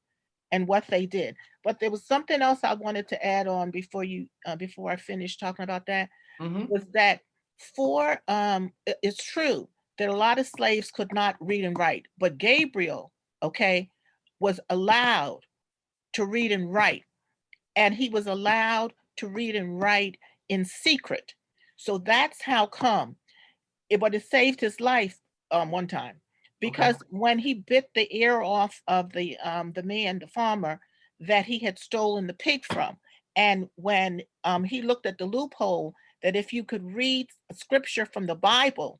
and what they did. But there was something else I wanted to add on before I finish talking about that, Mm-hmm. was that it's true that a lot of slaves could not read and write, but Gabriel, okay, was allowed to read and write, and he was allowed to read and write in secret. So that's how come but it saved his life one time, Okay. because when he bit the ear off of the man, the farmer that he had stolen the pig from, and when he looked at the loophole that if you could read scripture from the Bible,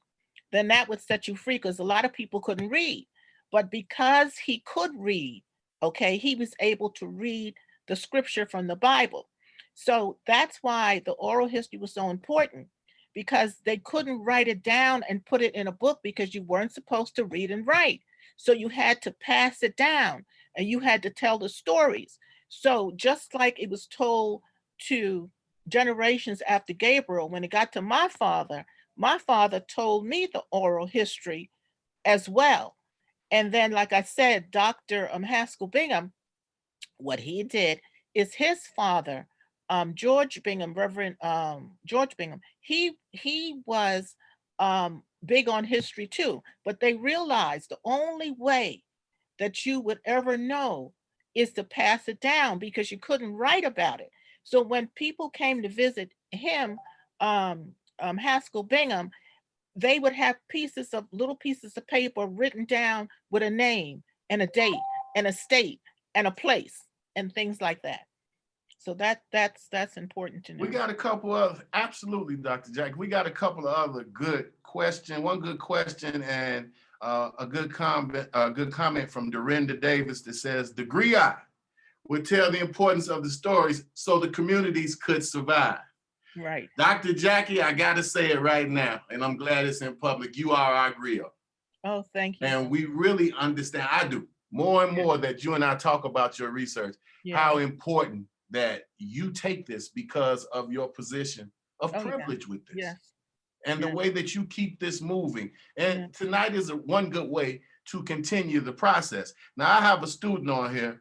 then that would set you free, because a lot of people couldn't read. But because he could read, okay, he was able to read the scripture from the Bible. So that's why the oral history was so important, because they couldn't write it down and put it in a book because you weren't supposed to read and write. So you had to pass it down and you had to tell the stories. So just like it was told to generations after Gabriel, when it got to my father told me the oral history as well. And then, like I said, Dr. Haskell Bingham, what he did is his father, George Bingham, Reverend George Bingham, he was big on history too, but they realized the only way that you would ever know is to pass it down because you couldn't write about it. So when people came to visit him, Haskell Bingham, they would have little pieces of paper written down with a name and a date and a state and a place and things like that. So that's important to know. We got a couple of, absolutely, Dr. Jack. We got a couple of other good questions. One good question and a good comment from Dorinda Davis that says, the griot would tell the importance of the stories so the communities could survive. Right. Dr. Jackie, I got to say it right now, and I'm glad it's in public. You are our griot. Oh, thank you. And we really understand, I do, more and more that you and I talk about your research, how important that you take this because of your position of privilege with this. Yes. And the way that you keep this moving. And tonight is one good way to continue the process. Now, I have a student on here,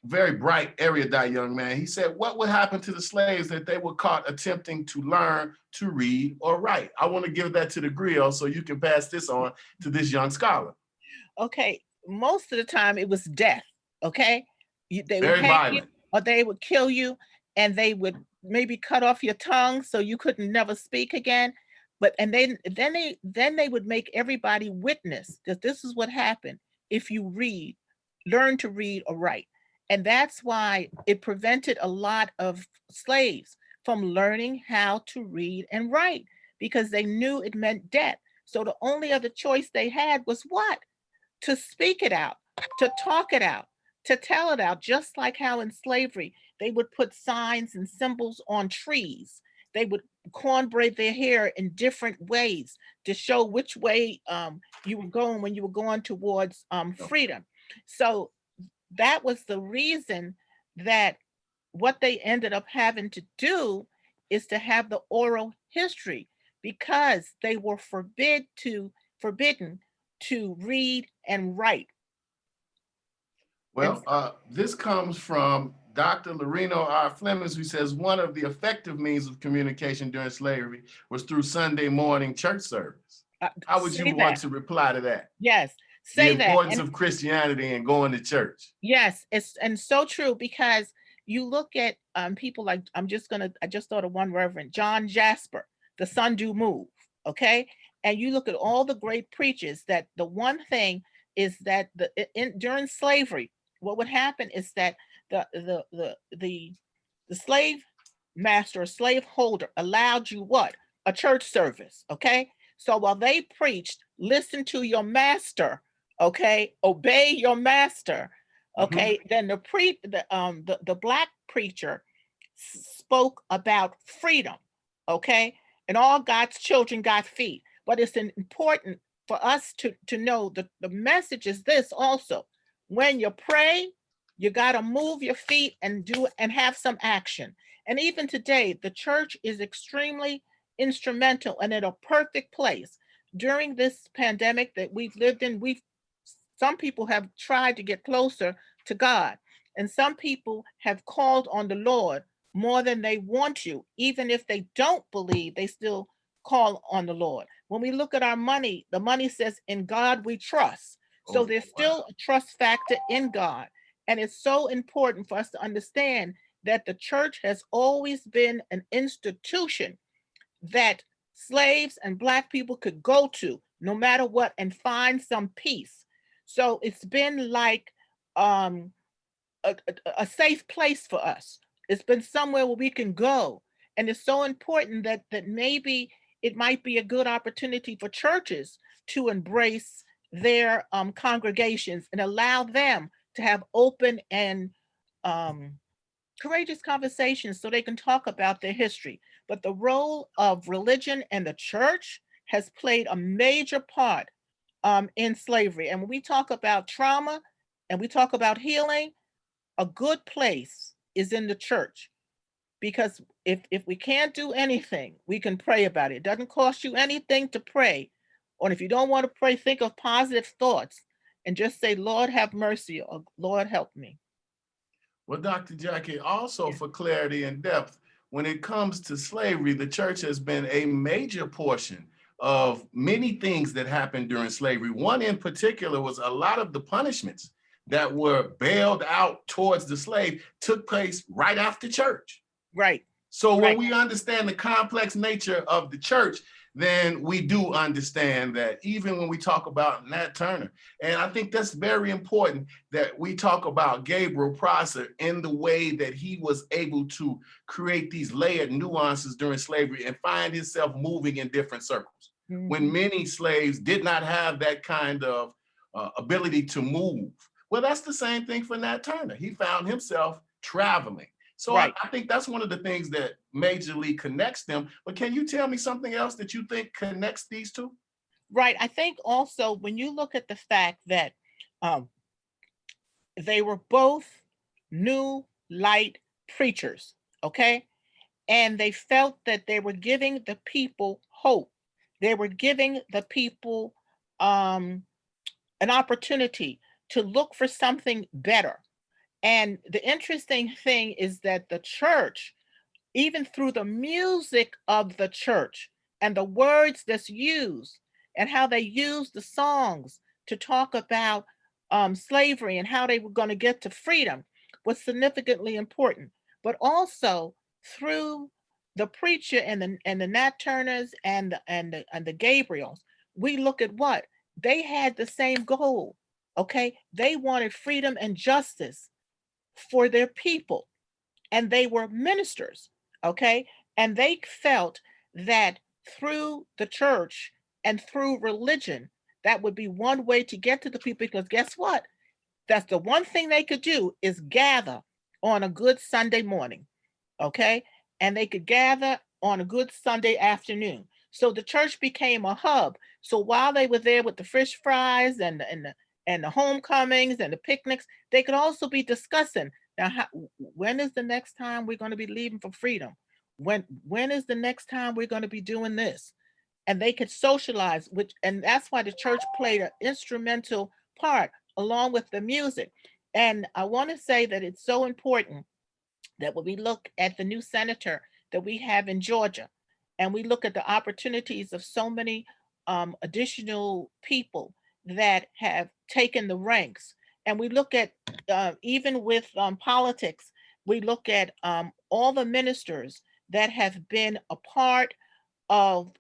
very bright, erudite young man. He said, what would happen to the slaves that they were caught attempting to learn to read or write? I want to give that to the griot so you can pass this on to this young scholar. Okay, most of the time it was death, okay? They very violent. Or they would kill you, and they would maybe cut off your tongue so you couldn't never speak again. But and then they would make everybody witness that this is what happened if you learn to read or write. And that's why it prevented a lot of slaves from learning how to read and write, because they knew it meant death. So the only other choice they had was what? To speak it out, to talk it out, to tell it out, just like how in slavery, they would put signs and symbols on trees. They would cornbraid their hair in different ways to show which way you were going when you were going towards freedom. So that was the reason that what they ended up having to do is to have the oral history, because they were forbidden to read and write. Well, this comes from Dr. Loreno R. Flemmings, who says one of the effective means of communication during slavery was through Sunday morning church service. How would you want to reply to that? Yes, say that. The importance of Christianity and going to church. Yes, it's so true, because you look at people like, I just thought of one reverend, John Jasper, the Sun Do Move, okay? And you look at all the great preachers, that the one thing is that during slavery, what would happen is that the slave master or slave holder allowed you what? A church service, okay? So while they preached, listen to your master, okay? Obey your master, okay? Then the black preacher spoke about freedom, okay? And all God's children got feet. But it's important for us to know that the message is this also. When you pray, you got to move your feet and have some action. And even today, the church is extremely instrumental and in a perfect place. During this pandemic that we've lived in, some people have tried to get closer to God, and some people have called on the Lord more than they want to. Even if they don't believe, they still call on the Lord. When we look at our money, the money says, in God we trust. So there's still a trust factor in God. And it's so important for us to understand that the church has always been an institution that slaves and Black people could go to no matter what and find some peace. So it's been like a safe place for us. It's been somewhere where we can go. And it's so important that maybe it might be a good opportunity for churches to embrace their congregations and allow them to have open and courageous conversations so they can talk about their history. But the role of religion and the church has played a major part in slavery. And when we talk about trauma and we talk about healing, a good place is in the church. Because if we can't do anything, we can pray about it. It doesn't cost you anything to pray. Or if you don't want to pray, think of positive thoughts and just say, Lord, have mercy, or Lord, help me. Well, Dr. Jackie, also for clarity and depth, when it comes to slavery, the church has been a major portion of many things that happened during slavery. One in particular was a lot of the punishments that were bailed out towards the slave took place right after church. Right. So when Right. we understand the complex nature of the church, then we do understand that even when we talk about Nat Turner, and I think that's very important that we talk about Gabriel Prosser in the way that he was able to create these layered nuances during slavery and find himself moving in different circles. When many slaves did not have that kind of ability to move. Well, that's the same thing for Nat Turner. He found himself traveling. So Right. I think that's one of the things that majorly connects them. But can you tell me something else that you think connects these two? Right. I think also when you look at the fact that they were both new light preachers, okay? And they felt that they were giving the people hope. They were giving the people an opportunity to look for something better. And the interesting thing is that the church, even through the music of the church and the words that's used and how they use the songs to talk about slavery and how they were going to get to freedom was significantly important. But also through the preacher and the Nat Turners and the Gabriels, we look at what they had the same goal. Okay, they wanted freedom and justice for their people, and they were ministers. Okay, and they felt that through the church and through religion, that would be one way to get to the people. Because guess what? That's the one thing they could do is gather on a good Sunday morning. Okay, and they could gather on a good Sunday afternoon. So the church became a hub. So while they were there with the fish fries and the homecomings and the picnics, they could also be discussing now when is the next time we're going to be leaving for freedom? When is the next time we're going to be doing this? And they could socialize, and that's why the church played an instrumental part along with the music. And I want to say that it's so important that when we look at the new senator that we have in Georgia, and we look at the opportunities of so many additional people that have taken the ranks, and we look at even with politics, we look at all the ministers that have been a part of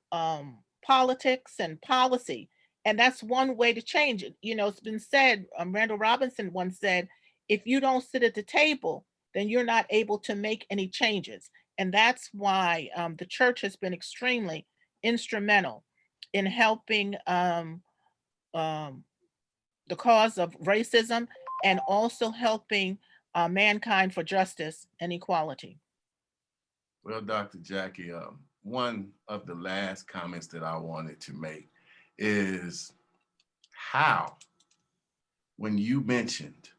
politics and policy. And that's one way to change it. You know, it's been said, Randall Robinson once said, if you don't sit at the table, then you're not able to make any changes. And that's why the church has been extremely instrumental in helping the cause of racism and also helping mankind for justice and equality. Well, Dr. Jackie, one of the last comments that I wanted to make is how, when you mentioned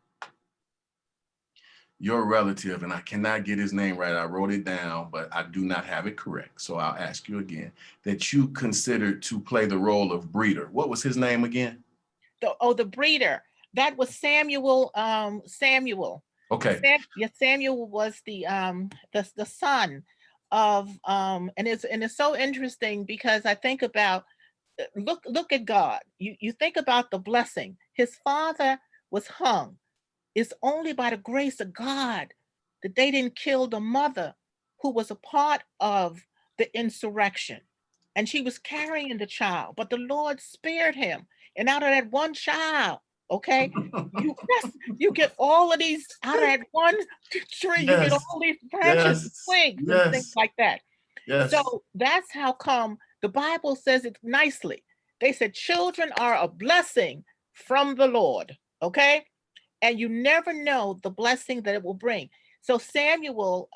your relative, and I cannot get his name right, I wrote it down, but I do not have it correct, so I'll ask you again, that you considered to play the role of breeder. What was his name again? The breeder. That was Samuel. Samuel. Okay. Samuel was the son of and it's so interesting because I think about look at God. You think about the blessing. His father was hung. It's only by the grace of God that they didn't kill the mother who was a part of the insurrection. And she was carrying the child, but the Lord spared him. And out of that one child, okay, you get all of these out of that one tree, you get all these branches and twigs and things like that. Yes. So that's how come the Bible says it nicely. They said children are a blessing from the Lord, okay? And you never know the blessing that it will bring. So Samuel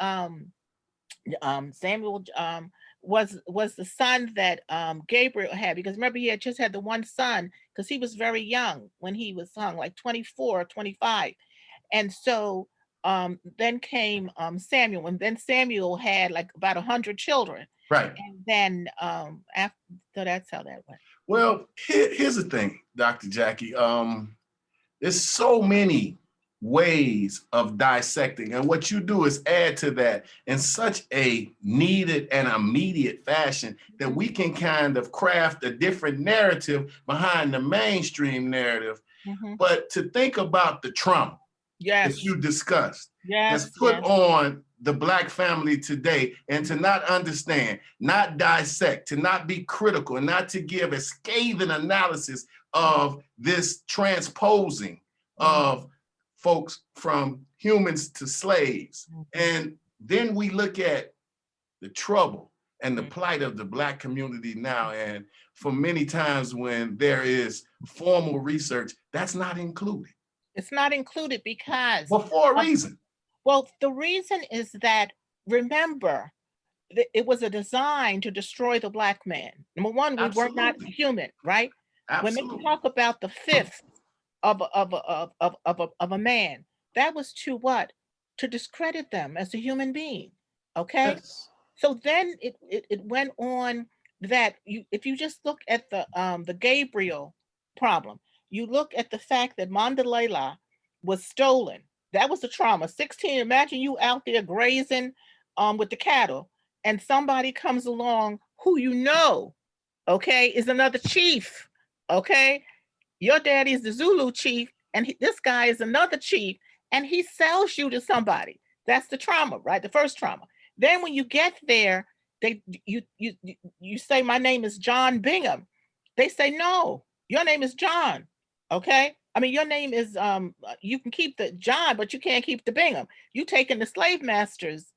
was the son that Gabriel had, because remember he had just had the one son because he was very young when he was hung, like 24 or 25. And so then came Samuel, and then Samuel had like about 100 children. Right. And then after, so that's how that went. Well, here's the thing, Dr. Jackie. There's so many ways of dissecting. And what you do is add to that in such a needed and immediate fashion that we can kind of craft a different narrative behind the mainstream narrative. But to think about the trauma that you discussed, that's put on the Black family today, and to not understand, not dissect, to not be critical, and not to give a scathing analysis of this transposing of folks from humans to slaves. And then we look at the trouble and the plight of the Black community now. And for many times when there is formal research, that's not included. It's not included because— Well, for a reason. Well, the reason is that, remember, it was a design to destroy the Black man. Number one, we were not human, right? Absolutely. When they talk about the fifth of a man, that was to what? To discredit them as a human being. Okay. Yes. So then it went on that if you just look at the Gabriel problem, you look at the fact that Mandela was stolen. That was the trauma. 16, imagine you out there grazing with the cattle, and somebody comes along who you know, okay, is another chief, okay? Your daddy is the Zulu chief, and this guy is another chief, and he sells you to somebody. That's the trauma, right? The first trauma. Then when you get there, you say, my name is John Bingham. They say, no, your name is John, okay? I mean, your name is, you can keep the John, but you can't keep the Bingham. You taking the slave master's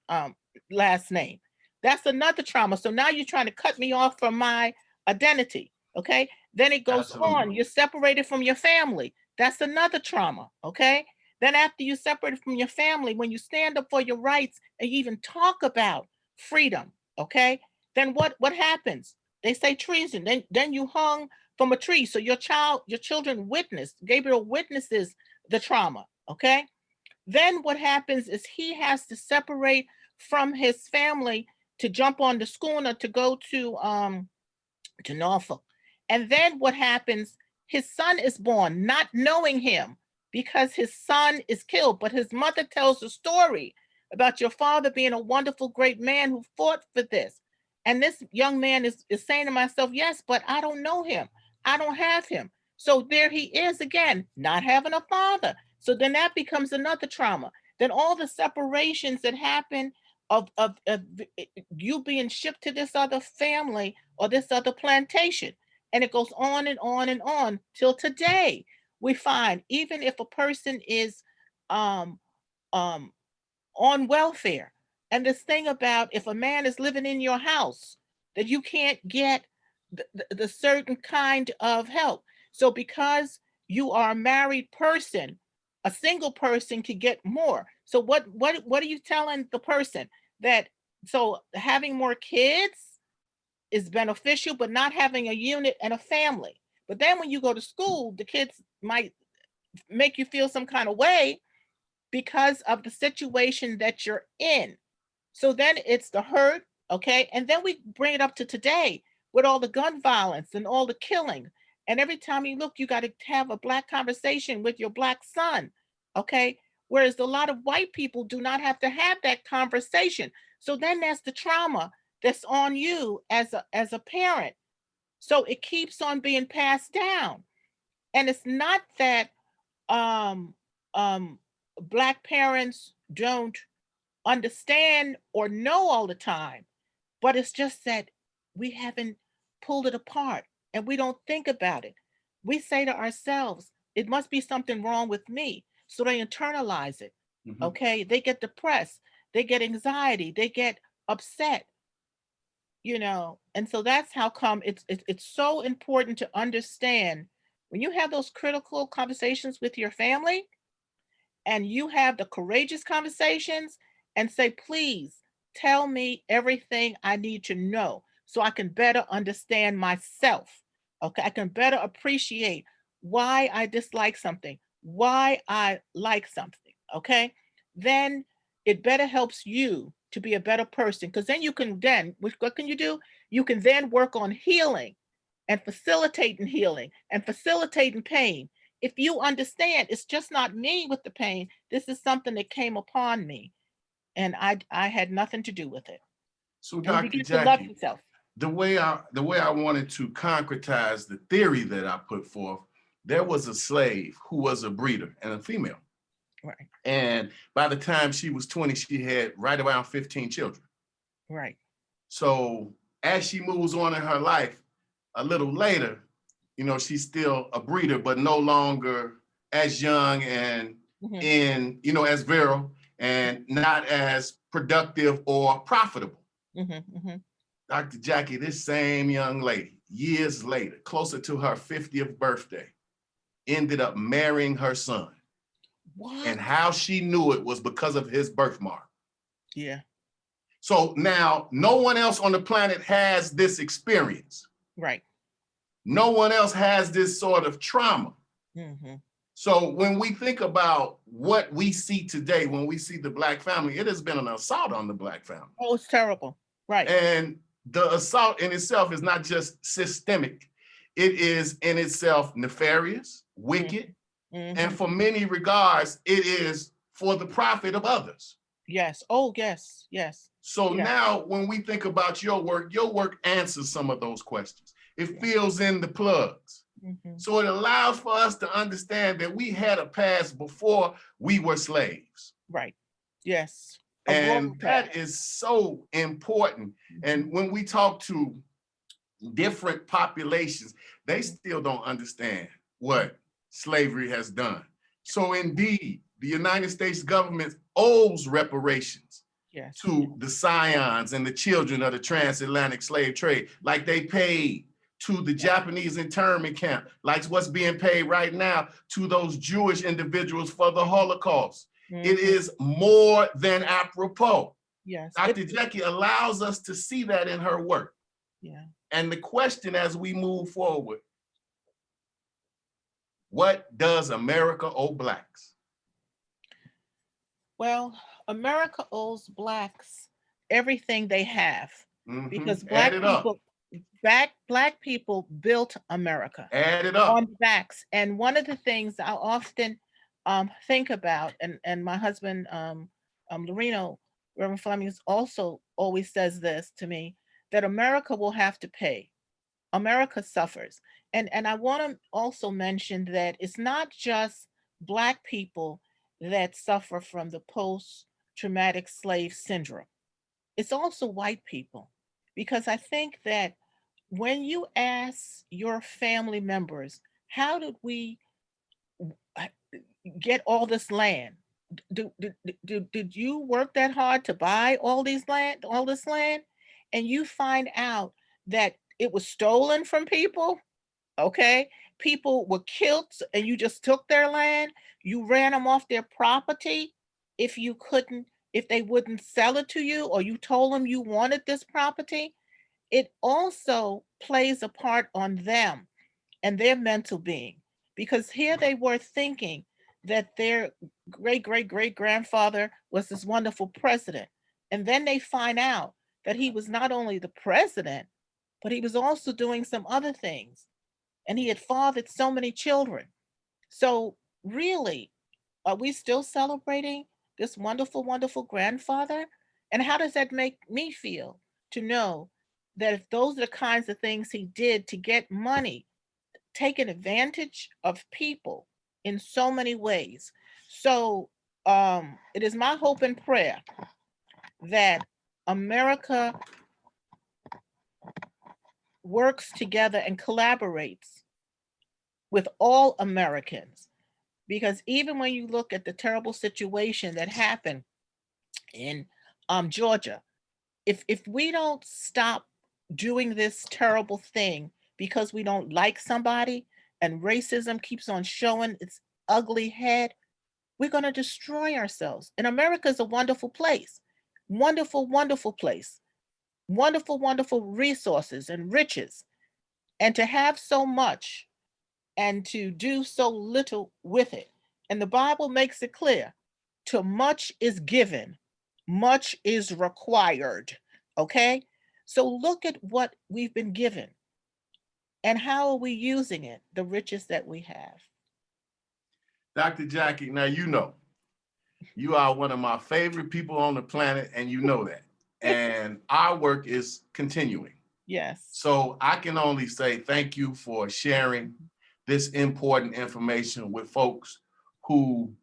last name. That's another trauma. So now you're trying to cut me off from my identity, okay? Then it goes on, you're separated from your family. That's another trauma, okay? Then after you separated from your family, when you stand up for your rights and you even talk about freedom, okay? Then what happens? They say treason. Then you hung from a tree. So your children witnessed, Gabriel witnesses the trauma, okay? Then what happens is he has to separate from his family to jump on the schooner to go to Norfolk. And then what happens, his son is born, not knowing him, because his son is killed. But his mother tells the story about your father being a wonderful, great man who fought for this. And this young man is saying to myself, yes, but I don't know him. I don't have him. So there he is again, not having a father. So then that becomes another trauma. Then all the separations that happen of you being shipped to this other family or this other plantation. And it goes on and on and on till today. We find even if a person is on welfare, and this thing about if a man is living in your house, that you can't get the certain kind of help. So because you are a married person, a single person could get more. So what are you telling the person? That so having more kids is beneficial, but not having a unit and a family. But then when you go to school, the kids might make you feel some kind of way because of the situation that you're in. So then it's the hurt, okay? And then we bring it up to today with all the gun violence and all the killing. And every time you look, you got to have a Black conversation with your Black son, okay? Whereas a lot of white people do not have to have that conversation. So then that's the trauma that's on you as a parent. So it keeps on being passed down. And it's not that Black parents don't understand or know all the time, but it's just that we haven't pulled it apart and we don't think about it. We say to ourselves, it must be something wrong with me. So they internalize it. Okay. They get depressed, they get anxiety, they get upset, and so that's how come it's so important to understand when you have those critical conversations with your family and you have the courageous conversations and say, please tell me everything I need to know so I can better understand myself. Okay, I can better appreciate why I dislike something, why I like something. Okay, then it better helps you to be a better person, because then you can what can you do? You can then work on healing and facilitating pain. if you understand, it's just not me with the pain. This is something that came upon me, and I had nothing to do with it. So And Dr. begin to love Jackie, yourself. the way I wanted to concretize the theory that I put forth, there was a slave who was a breeder and a female. Right. And by the time she was 20, she had right around 15 children. Right. So as she moves on in her life, a little later, you know, she's still a breeder, but no longer as young and in, you know, as virile and not as productive or profitable. Dr. Jackie, this same young lady, years later, closer to her 50th birthday, ended up marrying her son. What? And how she knew it was because of his birthmark. Yeah. So now no one else on the planet has this experience. Right. No one else has this sort of trauma. So when we think about what we see today, when we see the Black family, it has been an assault on the Black family. Oh, it's terrible. Right. And the assault in itself is not just systemic. It is in itself nefarious, wicked, and for many regards, it is for the profit of others. Yes. Oh, yes. Yes. So Yeah. now when we think about your work answers some of those questions. It fills in the plugs. So it allows for us to understand that we had a past before we were slaves. Right. Yes. And that is so important. And when we talk to different populations, they still don't understand what slavery has done. So indeed, the United States government owes reparations to the scions and the children of the transatlantic slave trade, like they paid to the Japanese internment camp, like what's being paid right now to those Jewish individuals for the Holocaust. It is more than apropos. Yes. Dr. Jackie allows us to see that in her work. Yeah. And the question as we move forward, what does America owe Blacks? Well, America owes Blacks everything they have because Black people built America. Add it up. On backs. And one of the things I often think about, and my husband, Loreno, Reverend Flemmings, also always says this to me, that America will have to pay. America suffers. And I want to also mention that it's not just Black people that suffer from the post-traumatic slave syndrome. It's also white people, because I think that when you ask your family members, how did we get all this land? Did you work that hard to buy all this land? And you find out that it was stolen from people. Okay, people were killed and you just took their land. You ran them off their property if they wouldn't sell it to you, or you told them you wanted this property. It also plays a part on them and their mental being, because here they were thinking that their great-great-great-grandfather was this wonderful president. And then they find out that he was not only the president, but he was also doing some other things. And he had fathered so many children. So really, are we still celebrating this wonderful, wonderful grandfather? And how does that make me feel to know that if those are the kinds of things he did to get money, taking advantage of people in so many ways? So it is my hope and prayer that America works together and collaborates with all Americans, because even when you look at the terrible situation that happened in Georgia, if we don't stop doing this terrible thing because we don't like somebody and racism keeps on showing its ugly head, we're going to destroy ourselves. And America is a wonderful place, wonderful, wonderful place, wonderful, wonderful resources and riches. And to have so much and to do so little with it. And the Bible makes it clear, to much is given, much is required. Okay? So look at what we've been given and how are we using it, the riches that we have. Dr. Jackie, now you know, you are one of my favorite people on the planet, and you know that. And our work is continuing. Yes. So I can only say thank you for sharing this important information with folks who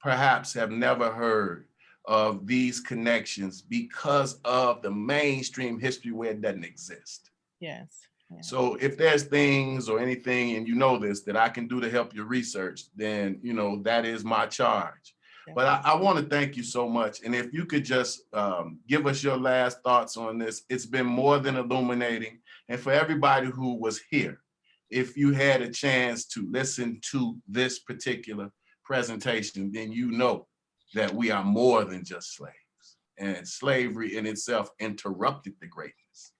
perhaps have never heard of these connections because of the mainstream history where it doesn't exist. Yes. Yes. So if there's things or anything, and you know this, that I can do to help your research, then, you know, that is my charge. But I want to thank you so much. And if you could just give us your last thoughts on this, it's been more than illuminating. And for everybody who was here, if you had a chance to listen to this particular presentation, then you know that we are more than just slaves. And slavery in itself interrupted the greatness.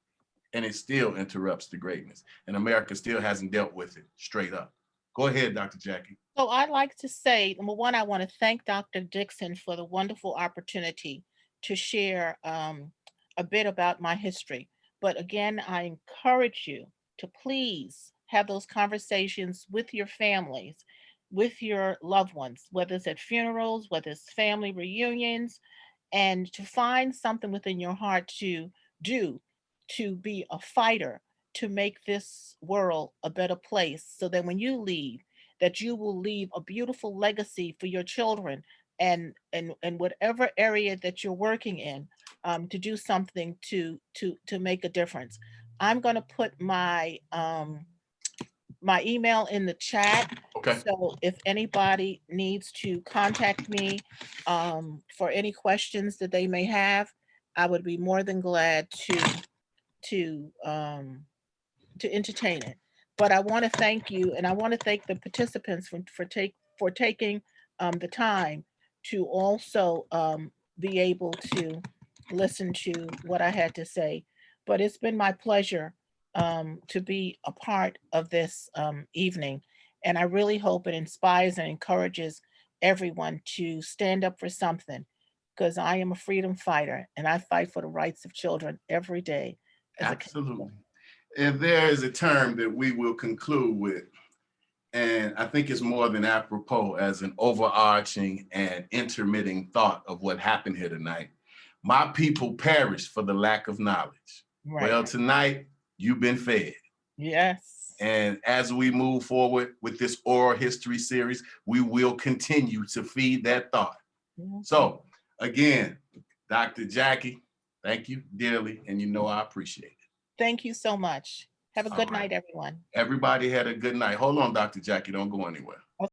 And it still interrupts the greatness. And America still hasn't dealt with it straight up. Go ahead, Dr. Jackie. So I'd like to say, number one, I want to thank Dr. Dixon for the wonderful opportunity to share a bit about my history. But again, I encourage you to please have those conversations with your families, with your loved ones, whether it's at funerals, whether it's family reunions, and to find something within your heart to do, to be a fighter, to make this world a better place, so that when you leave, that you will leave a beautiful legacy for your children, and whatever area that you're working in, to do something to make a difference. I'm going to put my email in the chat. Okay. So if anybody needs to contact me for any questions that they may have, I would be more than glad to entertain it. But I want to thank you, and I want to thank the participants for taking the time to also be able to listen to what I had to say. But it's been my pleasure to be a part of this evening, and I really hope it inspires and encourages everyone to stand up for something, because I am a freedom fighter and I fight for the rights of children every day. Absolutely. And there is a term that we will conclude with, and I think it's more than apropos as an overarching and intermitting thought of what happened here tonight. My people perish for the lack of knowledge. Right. Well, tonight you've been fed. Yes. And as we move forward with this oral history series, we will continue to feed that thought. Mhm. So again, Dr. Jackie, thank you dearly. And you know I appreciate it. Thank you so much. Have a All good right. night, everyone. Everybody had a good night. Hold on, Dr. Jackie, don't go anywhere.